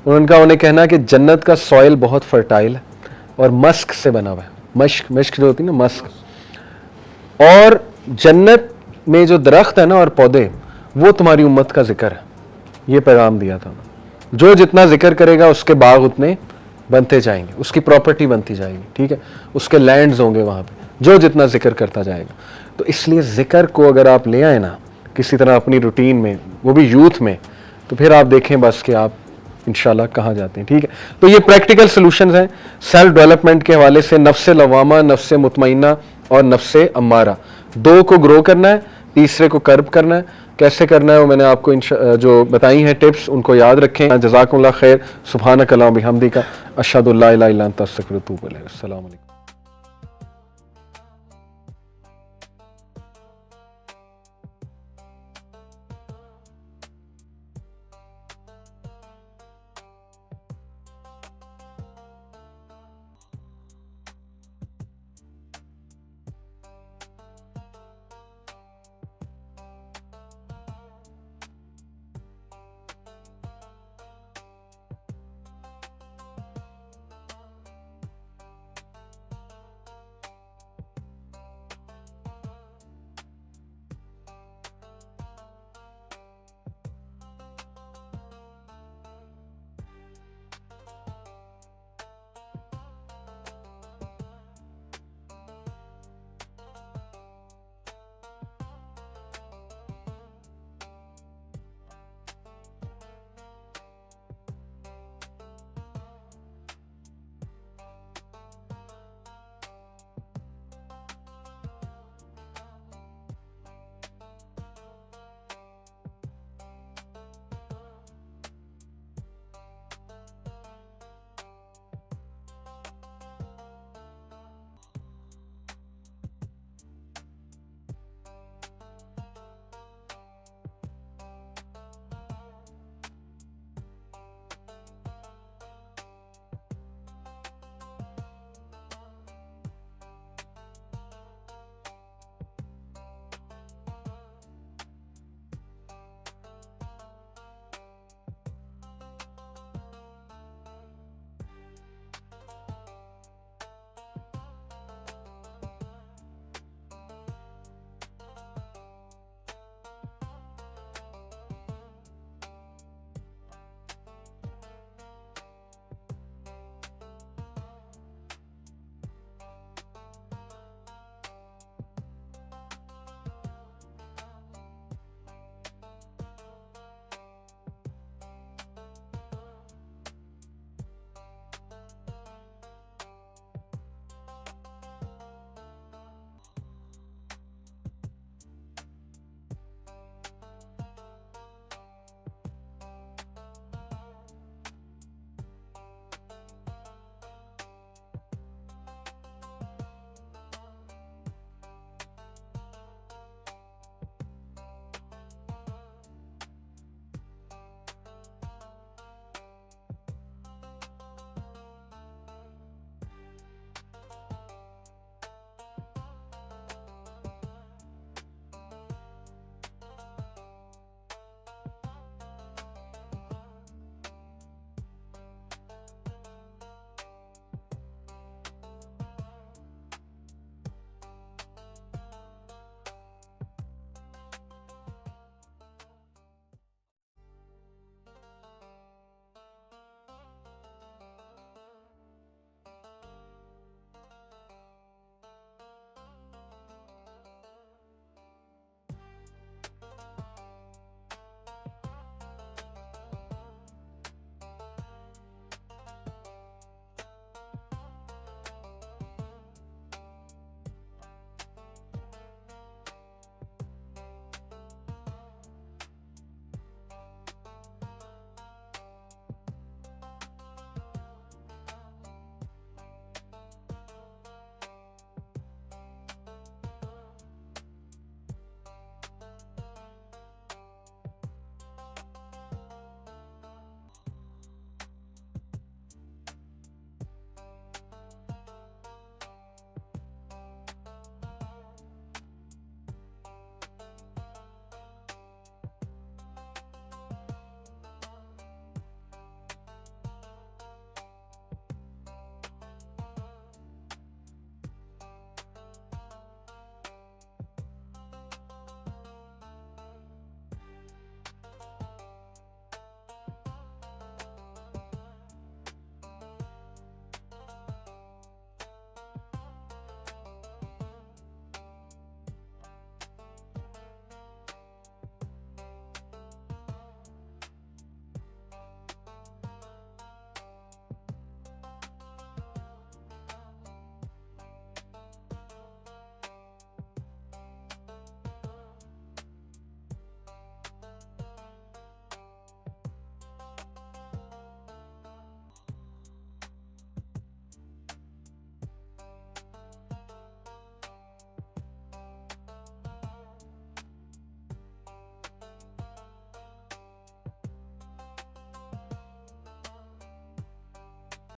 انہوں نے کہا انہیں کہنا کہ جنت کا سوئل بہت فرٹائل ہے اور مسک سے بنا ہوا ہے. مشک جو ہوتی ہے نا, مسک. اور جنت میں جو درخت ہے نا اور پودے, وہ تمہاری امت کا ذکر ہے. یہ پیغام دیا تھا. جو جتنا ذکر کرے گا اس کے باغ اتنے بنتے جائیں گے, اس کی پراپرٹی بنتی جائے گی, ٹھیک ہے. اس کے لینڈز ہوں گے وہاں پہ, جو جتنا ذکر کرتا جائے گا. تو اس لیے ذکر کو اگر آپ لے آئے نا کسی طرح اپنی روٹین میں, وہ بھی یوتھ میں, تو پھر آپ دیکھیں بس کہ آپ انشاءاللہ کہاں جاتے ہیں, ٹھیک ہے. تو یہ پریکٹیکل سلوشنز ہیں سیلف ڈیولپمنٹ کے حوالے سے. نفس لوامہ, نفس مطمئنہ اور نفس امارہ, 2 کو گرو کرنا ہے, تیسرے کو کرب کرنا ہے. کیسے کرنا ہے وہ میں نے آپ کو جو بتائی ہیں ٹپس, ان کو یاد رکھیں. جزاکم اللہ خیر. سبحانک اللہم بحمدک, اشہد ان لا الہ الا انت استغفرک و اتوب الیک. السلام علیکم.